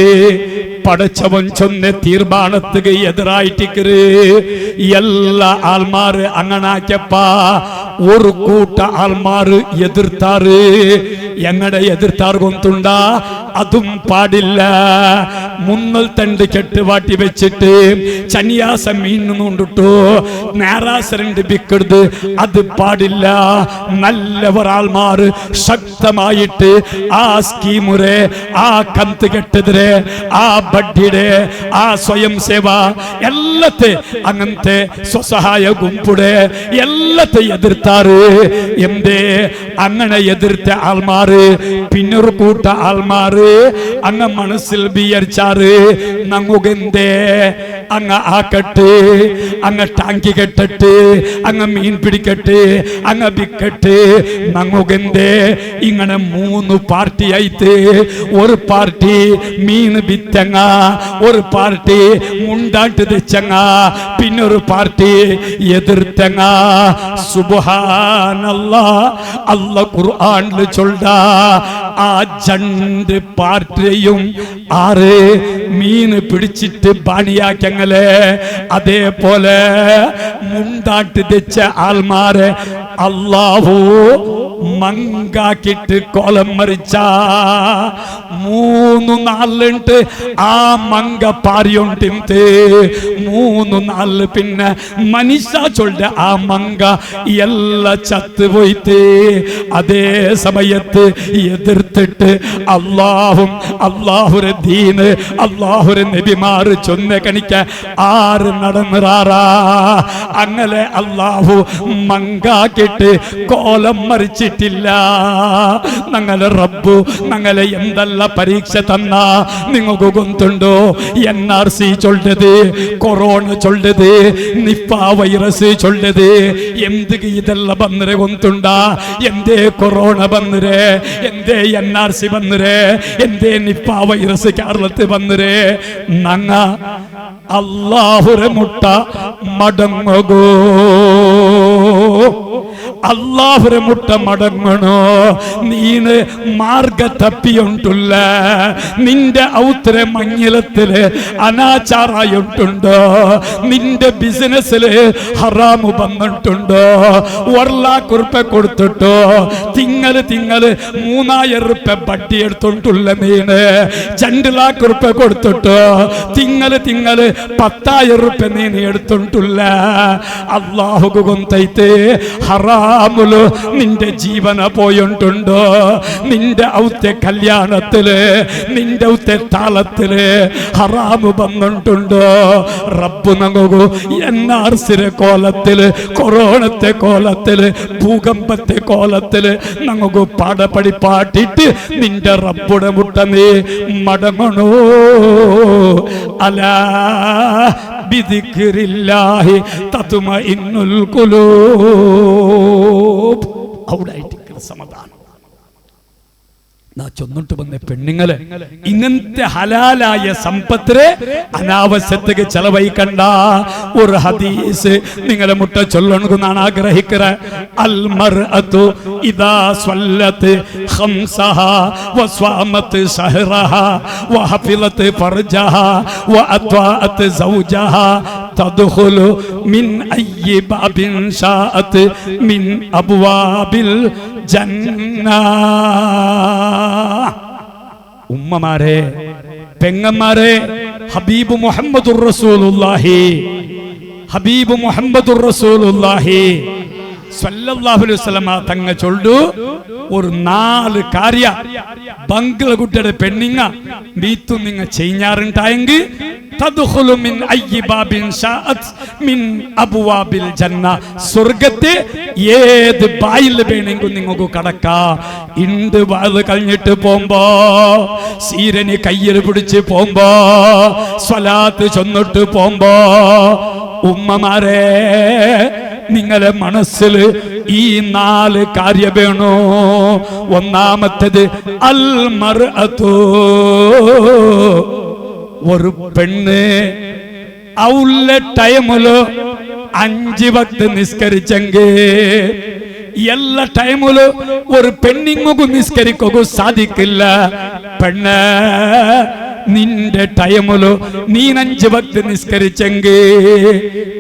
പടച്ചവൻ ചൊന്ന തീർമാനത്തിന് എതിരായിട്ടിക്കര് എല്ലാ ആൾമാര് അങ്ങനാക്കിയപ്പ ഒരു കൂട്ട ആൾമാര് എതിർത്താറ്. എങ്ങനെ എതിർത്താറ് കൊണ്ടുണ്ട അതും പാടില്ല. മുന്നൽ തണ്ട് കെട്ടുവാട്ടി വെച്ചിട്ട് ശനിയാസം മീനുകൊണ്ടിട്ടു ഞായറാസരണ്ട് ബിക്കരുത്, അത് പാടില്ല. നല്ലവർ ആൾമാര് ശക്തമായിട്ട് ആ സ്കീമുരെ ആ കന്ത് കെട്ടതിരെ ആ ബഡ്ഡിയുടെ ആ സ്വയം സേവ ಎಲ್ಲത്തെ അങ്ങനത്തെ സ്വസഹായ ഗുംപുടെ ಎಲ್ಲത്തെ എതിർത്താറ്. എന്തേ അങ്ങനെ എതിർത്ത ആൾമാര് പിന്നൊരു കൂട്ട ആൾമാര് അങ്ങ മനസ്സിൽ വിചാരിച്ചാറ് ഞങ്ങെന്തേ അങ്ങ ആക്കട്ട്, അങ്ങ ടാങ്കി കെട്ടിട്ട്, അങ്ങ മീൻ പിടിക്കട്ട്, അങ്ങ വിക്കട്ട്. ഞങ്ങെന്തേ ഇങ്ങനെ 3 പാർട്ടി ആയിട്ട് ഒരു പാർട്ടി മീൻ വിത്തങ്ങ, ഒരു പാർട്ടി മുണ്ടാട്ട് തെച്ചങ്ങ, പിന്നൊരു പാർട്ടി എതിർത്തങ്ങ. സുബ്ഹാനല്ലാഹ്, അല്ലാഹ് ഖുർആനിൽ ചൊല്ല ആ 2 പാർട്ടിയും 6 മീൻ പിടിച്ചിട്ട് ബാണിയാക്കങ്ങളെ അതേപോലെ മുണ്ടാട്ട് തെച്ച ആൾമാരെ അല്ലാഹു മങ്കാക്കിട്ട് കോലം മറിച്ച 3 നാളുണ്ട് ആ മങ്ക പാരിയോണ്ടിന്ത് 3 നാള് പിന്നെ മനുഷ്യ ചൊല്ല ആ മങ്ക എല്ലാം ചത്തുപോയിട്ട്. അതേ സമയത്ത് എതിർത്തിട്ട് അല്ലാഹും അല്ലാഹുരെ ദീന് അല്ലാഹുരെ നബിമാർ ചൊന്ന കണിക്ക 6 നടന്നിറാറാ. അങ്ങനെ അല്ലാഹു മങ്കാക്കിട്ട് കോലം മറിച്ചിട്ടില്ല. ഞങ്ങളെ റബ്ബു ഞങ്ങളെ എന്തെല്ലാം പരീക്ഷ തന്ന നിങ്ങൾക്ക് ഗൊന്തുണ്ടോ? NRC ചൊല്ലത്, കൊറോണ ചൊല്ലത്, നിപ്പ വൈറസ് ചൊല്ലത്. എന്തിക്ക് ഇതെല്ലാം വന്നരെ ഗൊന്തുണ്ട? എന്തേ കൊറോണ വന്നരെ, എന്തേ NRC വന്നരെ, എന്തേ നിപ്പ വൈറസ് കേരളത്തിൽ വന്നരെ? ഞങ്ങ അല്ലാഹുരെ മുട്ട മടങ്ങോ, അല്ലാഹുരെ മുട്ട മടങ്ങണോ? നീന് മാർഗ തപ്പിയുണ്ടല്ല, നിന്റെ ഔത്തര മങ്ങിലത്തില് അനാചാറായിട്ടുണ്ടോ? നിന്റെ ബിസിനസ്സില് ഹറാമു വന്നിട്ടുണ്ടോ? 1 लाख रुपये കൊടുത്തിട്ടോ തിങ്ങള് 3000 रुपये ബഡ്ഡി എടുത്തോണ്ടുള്ള നീന് 2 लाख रुपये കൊടുത്തിട്ടോ തിങ്ങള് 10,000 रुपये നീന് എടുത്തോണ്ടുള്ള. അല്ലാഹുക്ക് ഗൊന്തൈത്തെ ഹറാമുല് നിന്റെ ജീവന പോയിട്ടുണ്ടോ? നിന്റെ ഔത്തെ കല്യാണത്തില്, നിന്റെ ഔത്തെ താളത്തില് ഹറാമു വന്നിട്ടുണ്ടോ? റബ്ബു നങ്ങു NRCയുടെ കോലത്തില്, കൊറോണത്തെ കോലത്തില്, ഭൂകമ്പത്തെ കോലത്തില് നമുക്ക് പാടപടി പാട്ടിട്ട് നിന്റെ റബ്ബുടെ മുട്ട നീ മടങ്ങണോ? അലാ ബിദിക്രില്ലാഹി തത്മഇന്നുൽ ഖുലൂബ്. ഔടായിട്ട് സമാധാനം. ചൊന്നിട്ട് വന്ന പെണ്ണുങ്ങള് ഇങ്ങനത്തെ ഹലാലായ സമ്പത്തിനെ അനാവശ്യത്തേക്ക് ചെലവഴിക്കണ്ട. ഒരു ഹദീസ് നിങ്ങളെ മുട്ട ചൊല്ലണമെന്നാണ് ആഗ്രഹിക്കുക. അൽ മർഅതു ഇദാ സ്വല്ലത്ത് ഖംസഹാ വസ്വാമത്ത് ശഹ്റഹാ വഹഫിലത്ത് ഫർജഹാ വഅത്വാഅത്ത് സൗജഹാ തദ്ഖുലു മിൻ അയ്യി ബാബിൻ ശാഅത്ത് മിൻ അബ്വാബിൽ ജന്ന. ഉമ്മമാരെ, പെങ്ങന്മാരെ, ഹബീബ് മുഹമ്മദുർ റസൂലുള്ളാഹി, ഹബീബ് മുഹമ്മദുർ റസൂലുള്ളാഹി സല്ലല്ലാഹു അലൈഹി വസല്ലമ തങ്ങ ചൊല്ലു ഒരു 4 കാര്യ ബംഗ്ലകുട്ടിയുടെ പെണ്ണിങ്ങ മീത്തു നിങ്ങ ചെയ്യാറുണ്ടായെങ്കിൽ തദ്ഖുലു മിൻ അയ്യി ബാബിൻ ശാഅത് മിൻ അബ്വാബിൽ ജന്ന സ്വർഗ്ഗത്തെ ഏത് ബായിൽ വേണമെങ്കിൽ നിങ്ങൾക്ക് കടക്കാം. ഇണ്ട് വാത് കഴിഞ്ഞിട്ട് പോകുമ്പോ സീരനി കയ്യിൽ പിടിച്ച് പോകുമ്പോ സ്വലാത്ത് ചൊന്നിട്ട് പോകുമ്പോ ഉമ്മമാരെ നിങ്ങളെ മനസ്സിൽ ഈ 4 കാര്യം വേണോ. ഒന്നാമത്തേത് അൽ മർഅതു, ഒരു പെണ്ണ് ഔല്ല ടൈമിലോ 5 വക്ത് നിസ്കരിച്ചെങ്കിൽ എല്ലാ ടൈമിലും ഒരു പെണ്ണിങ്ങു നിസ്കരിക്കു സാധിക്കില്ല. പെണ്ണ് നിന്റെ ടൈമിലോ നീ 5 വക്ത് നിസ്കരിച്ചെങ്കിൽ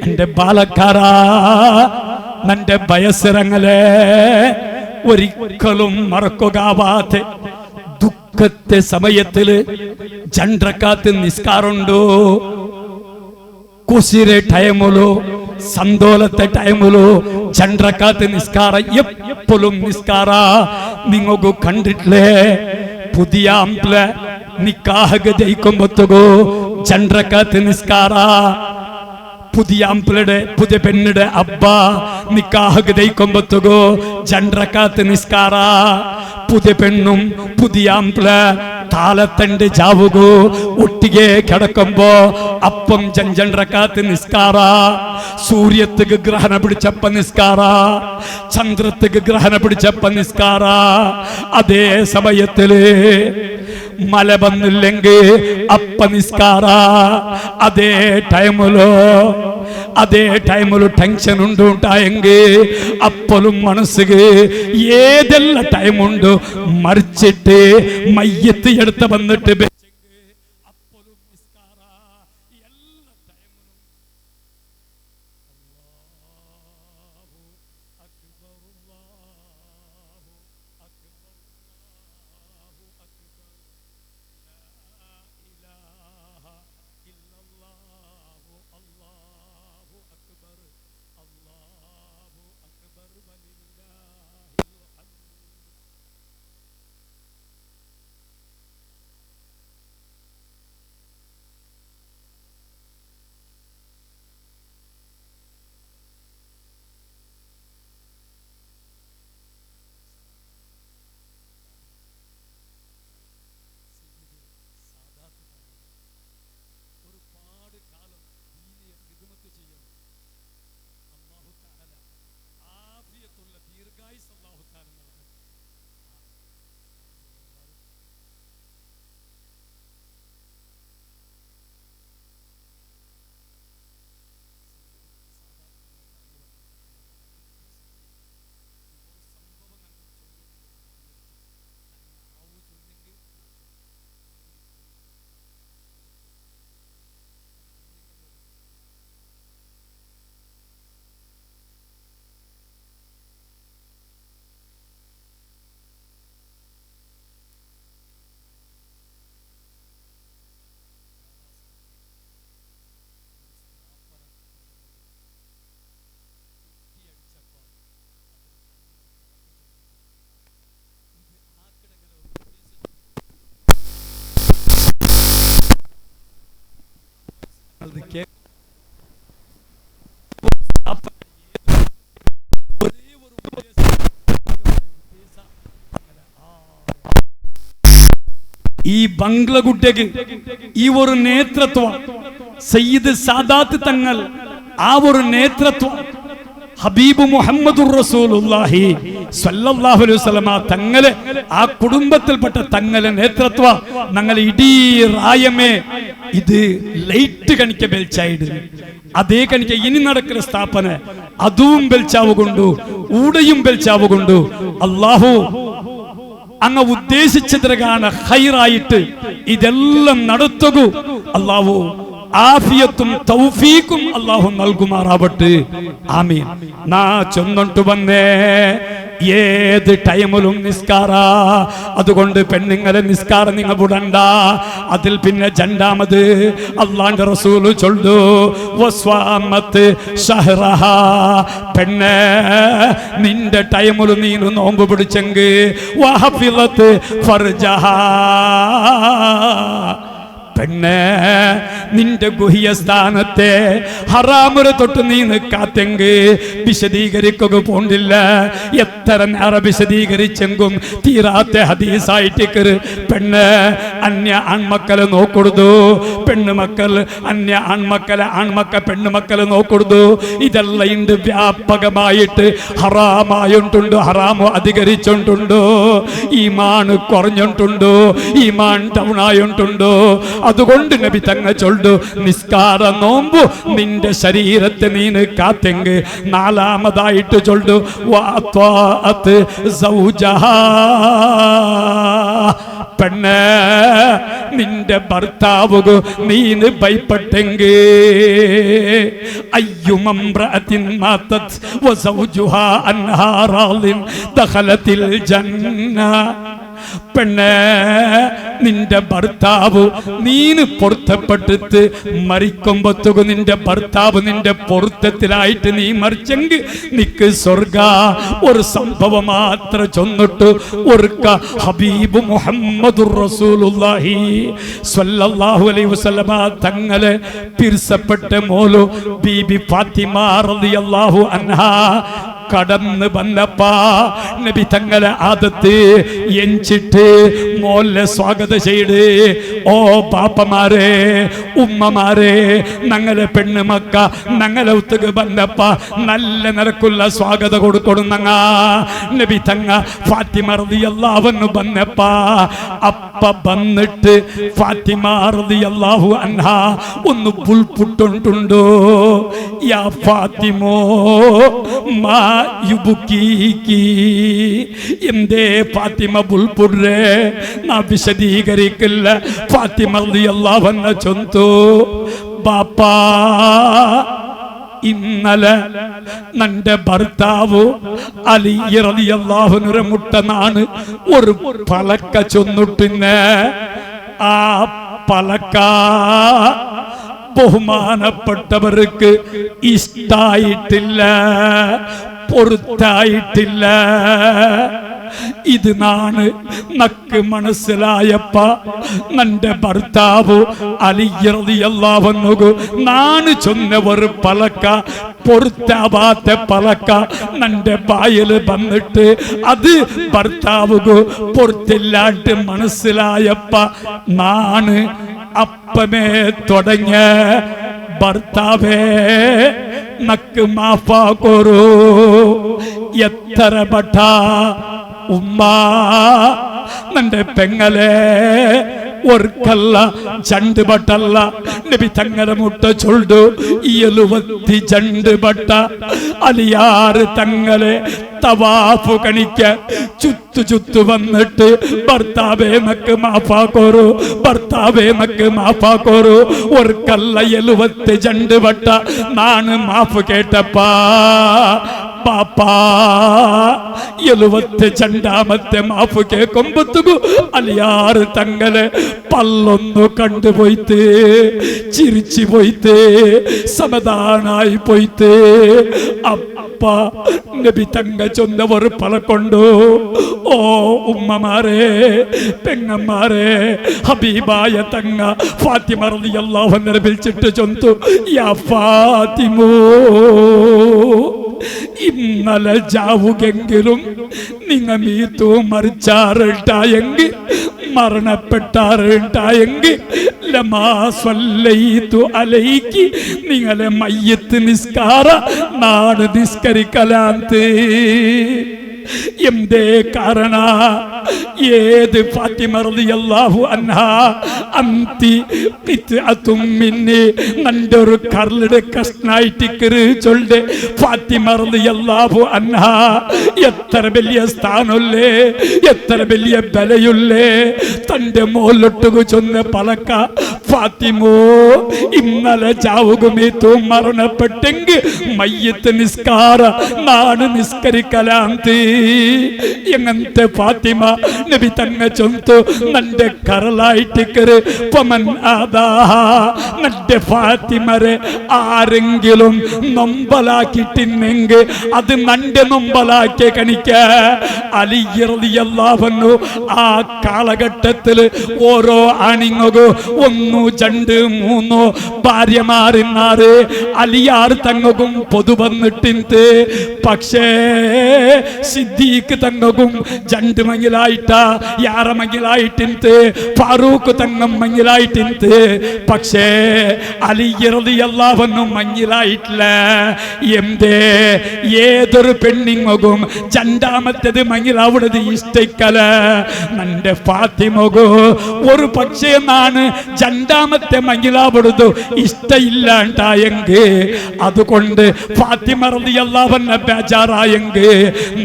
എന്റെ ബാലക്കാരാ നിന്റെ വയസ്സിറങ്ങലെ ഒരിക്കലും മറക്കുകാവാത്ത ദുഃഖത്തെ സമയത്തില് 2 റക്അത്ത് നിസ്കാരമുണ്ടോ. കുസിരെ ടൈമിലോ സന്തോലത്തെ ടൈമിലോ 2 റക്അത്ത് നിസ്കാര എപ്പോഴും നിസ്കാര നിങ്ങൾക്ക് കണ്ടിട്ടില്ലേ. പുതിയ ആംപ്ല നിക്കാഹ് ജയിക്കുമ്പോഴത്തോ 2 റക്അത്ത് നിസ്കാര. പുതിയ ആംപ്ലയുടെ പുതിയ പെണ്ണിടെ അബ്ബ നിക്കാഹ് ജയിക്കുമ്പോഴത്തോ 2 റക്അത്ത് നിസ്കാര. പുതിയ പെണ്ണും പുതിയ ആംപ്ല താലത്തണ്ട് ജാവുകോ ഒട്ടിಗೆ കിടക്കുമ്പോ അപ്പം 2 റക്അത്ത് നിസ്കാര. സൂര്യത്തിക്ക് ഗ്രഹണ പിടിച്ചപ്പ നിസ്കാര, ചന്ദ്രത്തിക്ക് ഗ്രഹണ പിടിച്ചപ്പ നിസ്കാര. അതേ സമയത്തില് മല വന്നില്ലെങ്കിൽ അപ്പ നിസ്കാര. അതേ ടൈമിലോ ടെൻഷൻ ഉണ്ടായെങ്കിൽ അപ്പോഴും മനസ്സിക്ക് ഏതെല്ലാം ടൈമുണ്ട് മറിച്ചിട്ട് മയ്യത്ത് എടുത്ത് വന്നിട്ട് അപ്പോഴും നിസ്കാര. എല്ലാ ടൈമിലും ഈ ബംഗ്ലകുട്ടിക്ക് ഈ ഒരു നേതൃത്വം സയ്യിദ് സാദാത്ത് തങ്ങൾ ആ ഒരു നേതൃത്വം ഹബീബ് മുഹമ്മദുർ റസൂലുള്ളാഹി സ്വല്ലല്ലാഹു അലൈഹി വസല്ലമ തങ്ങളെ ആ കുടുംബത്തിൽപ്പെട്ട തങ്ങളെ നേതൃത്വ ഞങ്ങൾ ഇടീ റായമേ ഇത് ലൈറ്റ് കണിക്ക ബെൽച്ചായിട് അതേ കണിക്ക ഇനി നടക്കുന്ന സ്ഥാപന അതും ബെൽച്ചാവുകൊണ്ടു ഊടയും ബെൽച്ചാവുകൊണ്ടു അല്ലാഹു അങ്ങ് ഉദ്ദേശിച്ചതിനാണ് ഹൈറായിട്ട് ഇതെല്ലാം നടത്തുക. അല്ലാഹു ആഫിയത്തും തൗഫീഖും അല്ലാഹു നൽകുമാറാവട്ടെ. ആമീൻ. നാ ചൊന്നിട്ട് വന്നേ ഏത് ടൈമിലും നിസ്കാര. അതുകൊണ്ട് പെണ്ണുങ്ങളെ നിസ്കാരം നിങ്ങൾ വിടണ്ട. അതിൽ പിന്നെ രണ്ടാമത് അള്ളാന്റെ റസൂല് ചൊല്ലു വസ്വാമത്ത് ഷഹ്റഹ, പെണ്ണ് നിന്റെ ടൈമിൽ നീ നോമ്പ് പിടിച്ചെങ്കിൽ വഹഫിളത്ത് ഫർജഹ, പെണ്ണെ നിന്റെ ഗുഹ്യ സ്ഥാനത്തെ ഹറാമുര തൊട്ട് നീ നിൽക്കാത്തെങ്കിൽ വിശദീകരിക്കുക പോണ്ടില്ല. എത്ര നേരം വിശദീകരിച്ചെങ്കും തീരാത്ത ഹദീസായിട്ട് പെണ്ണ് അന്യ ആൺമക്കളെ നോക്കൊടുത്തു, പെണ്ണുമക്കൾ അന്യ ആൺമക്കളെ, ആൺമക്കൾ പെണ്ണുമക്കളെ നോക്കൊടുത്തു. ഇതെല്ലാം ഇണ്ട് വ്യാപകമായിട്ട് ഹറാമായിട്ടുണ്ടോ, ഹറാമോ അധികരിച്ചുകൊണ്ടുണ്ടോ, ഈമാൻ കുറഞ്ഞിട്ടുണ്ടോ, ഈമാൻ ഡൗൺ ആയിട്ടുണ്ടോ. അതുകൊണ്ട് നബി തങ്ങൾ ചൊല്ലു നിസ്കാര നോമ്പു നിന്റെ ശരീരത്തെ നീ കാത്തെങ്കിൽ നാലാമതായിട്ട് ചൊല്ലു വഅത്വാഅത്ത് സൗജഹാ, പെണ്ണ് നിന്റെ ഭർത്താവുക നീന് ഭയപ്പെട്ടെങ്കിൽ അയ്യുമംറഅത്തിൻ മാതത് വസൗജുഹാ അൻഹാ റാളിൻ ദഖലത്തിൽ ജന്ന, പെണ്ണ് നിന്റെ ഭർത്താവ് നീന് പൊരുത്തപ്പെട്ടിട്ട് മരിക്കുമ്പോഴത്തേക്ക് നിന്റെ ഭർത്താവ് നിന്റെ പൊരുത്തത്തിലായിട്ട് നീ മരിച്ചെങ്കിൽ നിക്ക് സ്വർഗ. ഒരു സംഭവം മാത്രം ചൊന്നിട്ട് ഒരുക്ക ഹബീബ് മുഹമ്മദുർ റസൂലുള്ളാഹി സ്വല്ലല്ലാഹു അലൈഹി വസല്ലമ തങ്ങളെ പിരിസപ്പെട്ട മോളു ബീബി ഫാത്തിമ റളിയല്ലാഹു അൻഹാ കടന്ന് വന്നപ്പാ നബി തങ്ങളെ ആദത്ത് എഞ്ചിട്ട് മോലെ സ്വാഗതം ചെയ്ത്, ഓ പാപ്പമാരെ ഉമ്മമാരെ ഞങ്ങളെ പെണ്ണുമക്ക ഞങ്ങളെ ഒത്തുക വന്നപ്പ നല്ല നിരക്കുള്ള സ്വാഗതം കൊടുക്കൊടുന്നങ്ങ. നബി തങ്ങ ഫാത്തിമ റളിയല്ലാഹു അൻഹ വന്നപ്പ അപ്പ വന്നിട്ട് ഫാത്തിമ റളിയല്ലാഹു അൻഹ ഒന്ന് പുൽപുട്ടുണ്ടോ, യാ ഫാത്തിമോ മാ യുബുക്കീകി, എന്തേ ഫാത്തിമ ബുൽപുറേ, നാ വിശദീകരിക്കില്ല. ഫാത്തിമ റളിയല്ലാഹു അൻഹ ചൊന്തു, ബാപ്പാ ഇന്നലെ നന്റെ ഭർത്താവ് അലി റളിയല്ലാഹു അൻഹു മുട്ടനാണ് ഒരു പലക്ക ചൊന്നിട്ടിന്നെ, ആ പലക്ക ബഹുമാനപ്പെട്ടവർക്ക് ഇഷ്ടായിട്ടില്ല, പൊറുത്തായിട്ടില്ല. ഇത് നാണ് നക്ക് മനസ്സിലായപ്പ നന്റെ ഭർത്താവ് അലി റളിയല്ലാഹു അൻഹു നാണ് ചൊന്ന ഒരു പലക്ക പൊറുത്താവാത്ത പലക്ക നന്റെ ബായിൽ വന്നിട്ട് അത് ഭർത്താവ് പൊറുത്തില്ലാട്ട് മനസ്സിലായപ്പ നാണ് അപ്പമേ തുടങ്ങിയ ഭർത്താവേ നക്ക് മാഫാക്കൊരു. എത്ര ബട്ട ഉമ്മ നന്റെ പെങ്ങളെ ഒർക്കല്ല ചണ്ട് ബട്ടല്ല നബി തങ്ങളെ മുട്ട ചൊല്ലു 72 ബട്ട അലിയാറ് തങ്ങളെ തവാഫ് കണിക്ക ചുത്തു ചുത്തു വന്നിട്ട് ഭർത്താവേ നക്ക് മാഫാക്കോറു, ഭർത്താവേ നക്ക് മാഫാക്കോറു. ഒർക്കല്ല 72 ബട്ട നാണ് മാഫ് കേട്ടപ്പാ പാപ്പാ 72ാമത്തെ മാഫ് കേൾക്കുമ്പത്തുകു അലിയാറ് തങ്ങളെ പല്ലൊന്നു കണ്ടുപോയിത്ത്, ചിരിച്ചു പോയിത്ത്, സമാധാനായി പോയിത്ത്. അപ്പ നബി തങ്ക ചൊന്നവർ പലക്കൊണ്ടു. ഓ ഉമ്മമാരെ പെങ്ങന്മാരെ, ഹബീബായ തങ്ങ ഫാത്തിമ റളിയല്ലാഹു അൻഹ വിളിച്ചിട്ട് ചൊന്തു, യാ ഫാത്തിമോ ഇന്നലെ ജാവുകെങ്കിലും നിങ്ങ മീത്തു മറിച്ചാറുണ്ടായെങ്കിൽ മരണപ്പെട്ടാറുണ്ടായെങ്കിൽ ലമാ സ്വല്ലൈതു അലൈക്കി നിങ്ങളെ മയ്യത്ത് നിസ്കാര നാട് നിസ്കരിക്കലാന്ത്. എന്തേ കാരണ ഏത് ഫാത്തിമ റളിയല്ലാഹു അൻഹ അന്തി ഖിത്അതും മിന്നി നന്റെ ഒരു കർളുടെ കഷ്ണായിട്ട് ചൊല്ലെ ഫാത്തിമ റളിയല്ലാഹു അൻഹ എത്ര വലിയ സ്ഥാനല്ലേ, എത്ര വലിയ ബലയുള്ളേ. തന്റെ മോലൊട്ടുകു ചൊന്ന പലക്ക ഫാത്തിമോ ഇന്നലെ ചാവുകുമേത്തു മരണപ്പെട്ടെങ്കിൽ മയ്യത്ത് നിസ്കാര നാണ് നിസ്കരിക്കലാന്തി എങ്ങനത്തെ ഫാത്തിമ നബി തങ്ങ ചൊന്തു നന്റെ കരളായിട്ടിക്കറ് പമൻ ആദാഹ നന്റെ ഫാത്തിമരെ ആരെങ്കിലും നൊമ്പലാക്കിട്ടിന്നെങ്കിൽ അത് നന്റെ നൊമ്പലാക്കിയ കണിക്ക അലി റളിയല്ലാഹു അൻഹു ആ കാലഘട്ടത്തിൽ ഓരോ ആണിങ്ങോ 1 2 3 ഭാര്യമാരിന്നാറ് അലിയാർ തങ്ങകും പൊതു വന്നിട്ടിന്ത് പക്ഷേ സിദ്ദീഖ് തങ്ങകും 2 മങ്ങിലായിട്ട 6 മങ്ങിലായിട്ടിന്ത് ഫാറൂഖ് തങ്ങം മങ്ങിലായിട്ടിന്ത് പക്ഷേ അലി റളിയല്ലാഹു അൻഹു മങ്ങിലായിട്ടില്ല എന്തേ ഏതൊരു പെണ്ണിങ്ങും രണ്ടാമത്തേത് മങ്ങിലാവുന്നത് ഇഷ്ടക്കല നന്റെ ഫാത്തിമകോ ഒരു പക്ഷേ നാണ് രണ്ടാമത്തെ മങ്ങിലാവുന്നത് ഇഷ്ടയില്ലാണ്ടായെങ്കിൽ അതുകൊണ്ട് ഫാത്തിമ റളിയല്ലാഹു അൻഹ ബേജാറായെങ്കിൽ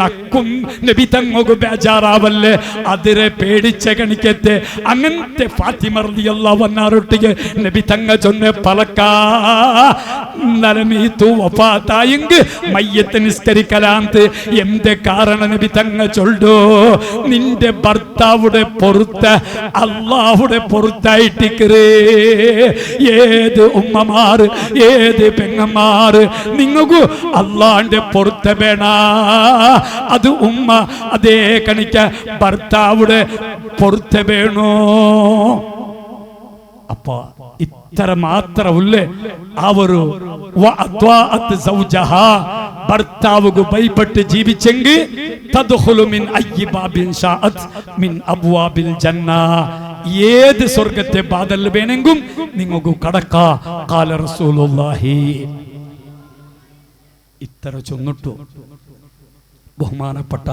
നക്കും നബി തങ്ങക്ക് ബേജാറാവല്ലേ അതിരെ പേടിച്ച കണിക്കത്തെ അങ്ങനത്തെ ഫാത്തിമ റളിയല്ലാഹു അൻഹയൊട്ടിಗೆ നബി തങ്ങ ചൊന്ന പലക്കാ നലമീതു വഫാത്തായെങ്കിൽ മയ്യത്ത് നിസ്കരിക്കലാന്ത് എന്റെ കാരണം നബി തങ്ങ ചൊല്ലോ നിന്റെ ഭർത്താവുടെ പൊറുത്ത് അല്ലാഹുടെ പൊറുത്തായിട്ടിക്കറേ ഏത് ഉമ്മമാർ ഏത് പെങ്ങന്മാർ നിങ്ങൾക്ക് അല്ലാഹുവിന്റെ പൊറുത്ത് വേണ അത് ഉമ്മ അതേ കണിക്ക ഭർത്താവുടെ പൊറുത്ത് വേണോ അപ്പ ഇത്ര മാത്രവുള്ളേ ಅವರು വഅത്വാഅത്ത് സൗജഹ ഭർത്താവുക്ക് ഭയപ്പെട്ട് ജീവിച്ചെങ്കിൽ തദ്ഖുലു മിൻ അയ്യി ബാബിൻ ശാഅത് മിൻ അബ്വാബിൽ ജന്ന ഏത് സ്വർഗ്ഗത്തെ വാതിൽ വേണമെങ്കിലും നിങ്ങൾക്ക് കടക്കാ ഖാല റസൂലുള്ളാഹി ഇത്ര ചൊന്നിട്ടു ബഹുമാനപ്പെട്ട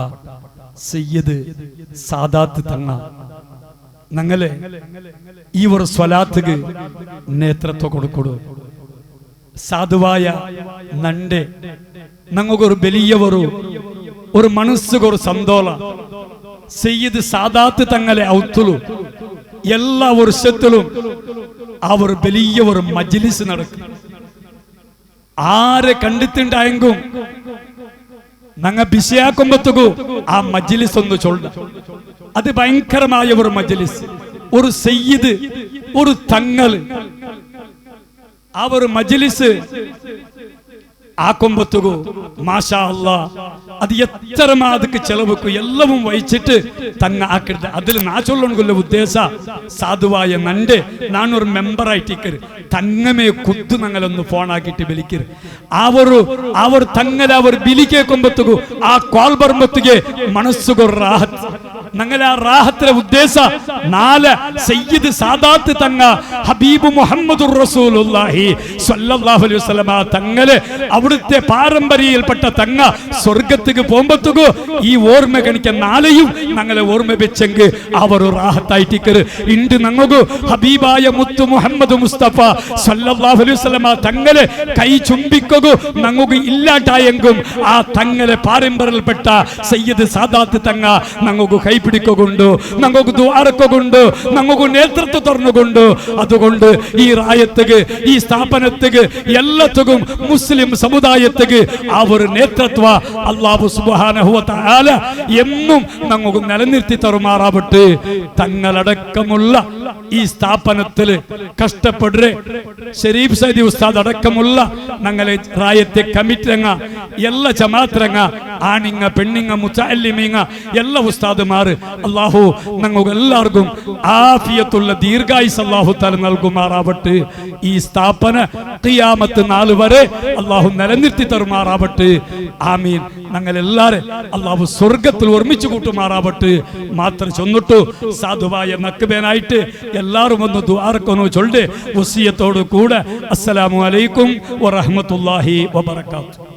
സയ്യിദ് സാദാത്ത് തങ്ങ ഞങ്ങളെ ഈ ഒരു സ്വലാത്തുക്ക് നേതൃത്വം കൊടുക്കൊടു സാധുവായ നന്റെ ഞങ്ങൾക്കൊരു വലിയ ഒരു മനസ്സുകൊരു സന്തോള സയ്യിദ് സാദാത്ത് തങ്ങളെ ഔത്തുലു എല്ലാ വർഷത്തിലും അവർ വലിയ ഒരു മജ്ലിസ് നടക്കും ആരെ കണ്ടിട്ടുണ്ടായെങ്കും ഞങ്ങ ബിസിയാക്കുമ്പത്തുകു ആ മജ്ലിസ് ഒന്ന് ചൊല്ല അത് ഭയങ്കരമായ ഒരു മജ്ലിസ് ഒരു സയ്യിദ് ഒരു തങ്ങൾ ആ ഒരു മജ്ലിസ് ആക്കുമ്പത്തുകു മാഷാ അല്ലാഹ് അത് എത്ര മാതക്ക് ചെലവുക്കു എല്ലവും വഹിച്ചിട്ട് തങ്ങ ആക്കരുത് അതിൽ നാ ചൊല്ലണ ഉദ്ദേശ സാധുവായ നന്റെ നാനൊരു മെമ്പറായിട്ടിക്കര് തങ്ങമേ കുത്തു ഞങ്ങളൊന്ന് ഫോണാക്കിട്ട് വിളിക്കര് അവർ തങ്ങളെ അവർ വിളിക്കേക്കുമ്പത്തുകു ആ കോൾ ബർമ്പത്തുകെ മനസ്സുകൊരു റാഹത്ത് ഞങ്ങൾ ആ റാഹത്തിലെ ഉദ്ദേശ നാല് സയ്യിദ് സാദാത്ത് തങ്ങ ഹബീബ് മുഹമ്മദുർ റസൂലുള്ളാഹി സ്വല്ലല്ലാഹു അലൈഹി വസല്ലമ തങ്ങളെ അവിടുത്തെ പാരമ്പര്യയിൽപ്പെട്ട തങ്ങ സ്വർഗത്തേക്ക് പോകുമ്പത്തുകു ഈ ഓർമ്മ കണിക്ക നാളെയും ഞങ്ങളെ ഓർമ്മ വെച്ചെങ്കിൽ അവർ റാഹത്തായിട്ടിക്കര് ഇണ്ട് ഞങ്ങൾക്ക് ഹബീബായ മുത്തു മുഹമ്മദ് മുസ്തഫ സ്വല്ലല്ലാഹു അലൈഹി വസല്ലമ തങ്ങളെ കൈ ചുംബിക്കുക ഞങ്ങൾക്ക് ഇല്ലാട്ടായെങ്കും ആ തങ്ങളെ പാരമ്പര്യയിൽപ്പെട്ട സയ്യിദ് സാദാത്ത് തങ്ങ ഞങ്ങൾക്ക് കൈ പിടിക്കൊണ്ടു ഞങ്ങൾക്ക് ദ്വാരക്കൊണ്ടു ഞങ്ങൾക്ക് നേതൃത്വം തുറന്നുകൊണ്ടു അതുകൊണ്ട് ഈ റായത്തുക്ക് ഈ സ്ഥാപനത്തുക്ക് എല്ലാത്തുക്കും മുസ്ലിം സമുദായത്തുക്ക് ആ ഒരു നേതൃത്വ അല്ലാഹു സുബ്ഹാനഹു വ തആല എന്നും ഞങ്ങൾക്ക് നിലനിർത്തി തരുമാറാവട്ടെ തങ്ങളടക്കമുള്ള ഈ സ്ഥാപനത്തിൽ കഷ്ടപ്പെടുക ഷരീഫ് സൈദി ഉസ്താദ് അടക്കമുള്ള ഞങ്ങളെ റായത്തെ കമ്മിറ്റി രംഗ എല്ലാ ജമാഅത്ത് രംഗ ആണിങ്ങ പെണ്ണിങ്ങ മുതഅല്ലിമീങ്ങ എല്ലാ ഉസ്താദുമാർ അല്ലാഹു ഞങ്ങൾക്ക് എല്ലാവർക്കും ആഫിയത്തുള്ള ദീർഘായുസ് അല്ലാഹു തആല നൽകുമാറാവട്ടെ ഈ സ്ഥാപന ഖിയാമത്ത് നാൾ വരെ അല്ലാഹു നിലനിർത്തി തരുമാറാവട്ടെ ആമീൻ ഞങ്ങൾ എല്ലാവരും അല്ലാഹു സ്വർഗ്ഗത്തിൽ ഒരുമിച്ച് കൂട്ടുമാറാവട്ടെ മാത്രം ചൊന്നിട്ടു സാധുവായ നക്ബേനായിട്ട് എല്ലാവരും ഒന്ന് ദുആറക്കൊന്നു ചൊല്ല് വസിയത്തോട് കൂടെ അസ്സലാമു അലൈക്കും വറഹ്മത്തുള്ളാഹി വബറകാതുഹു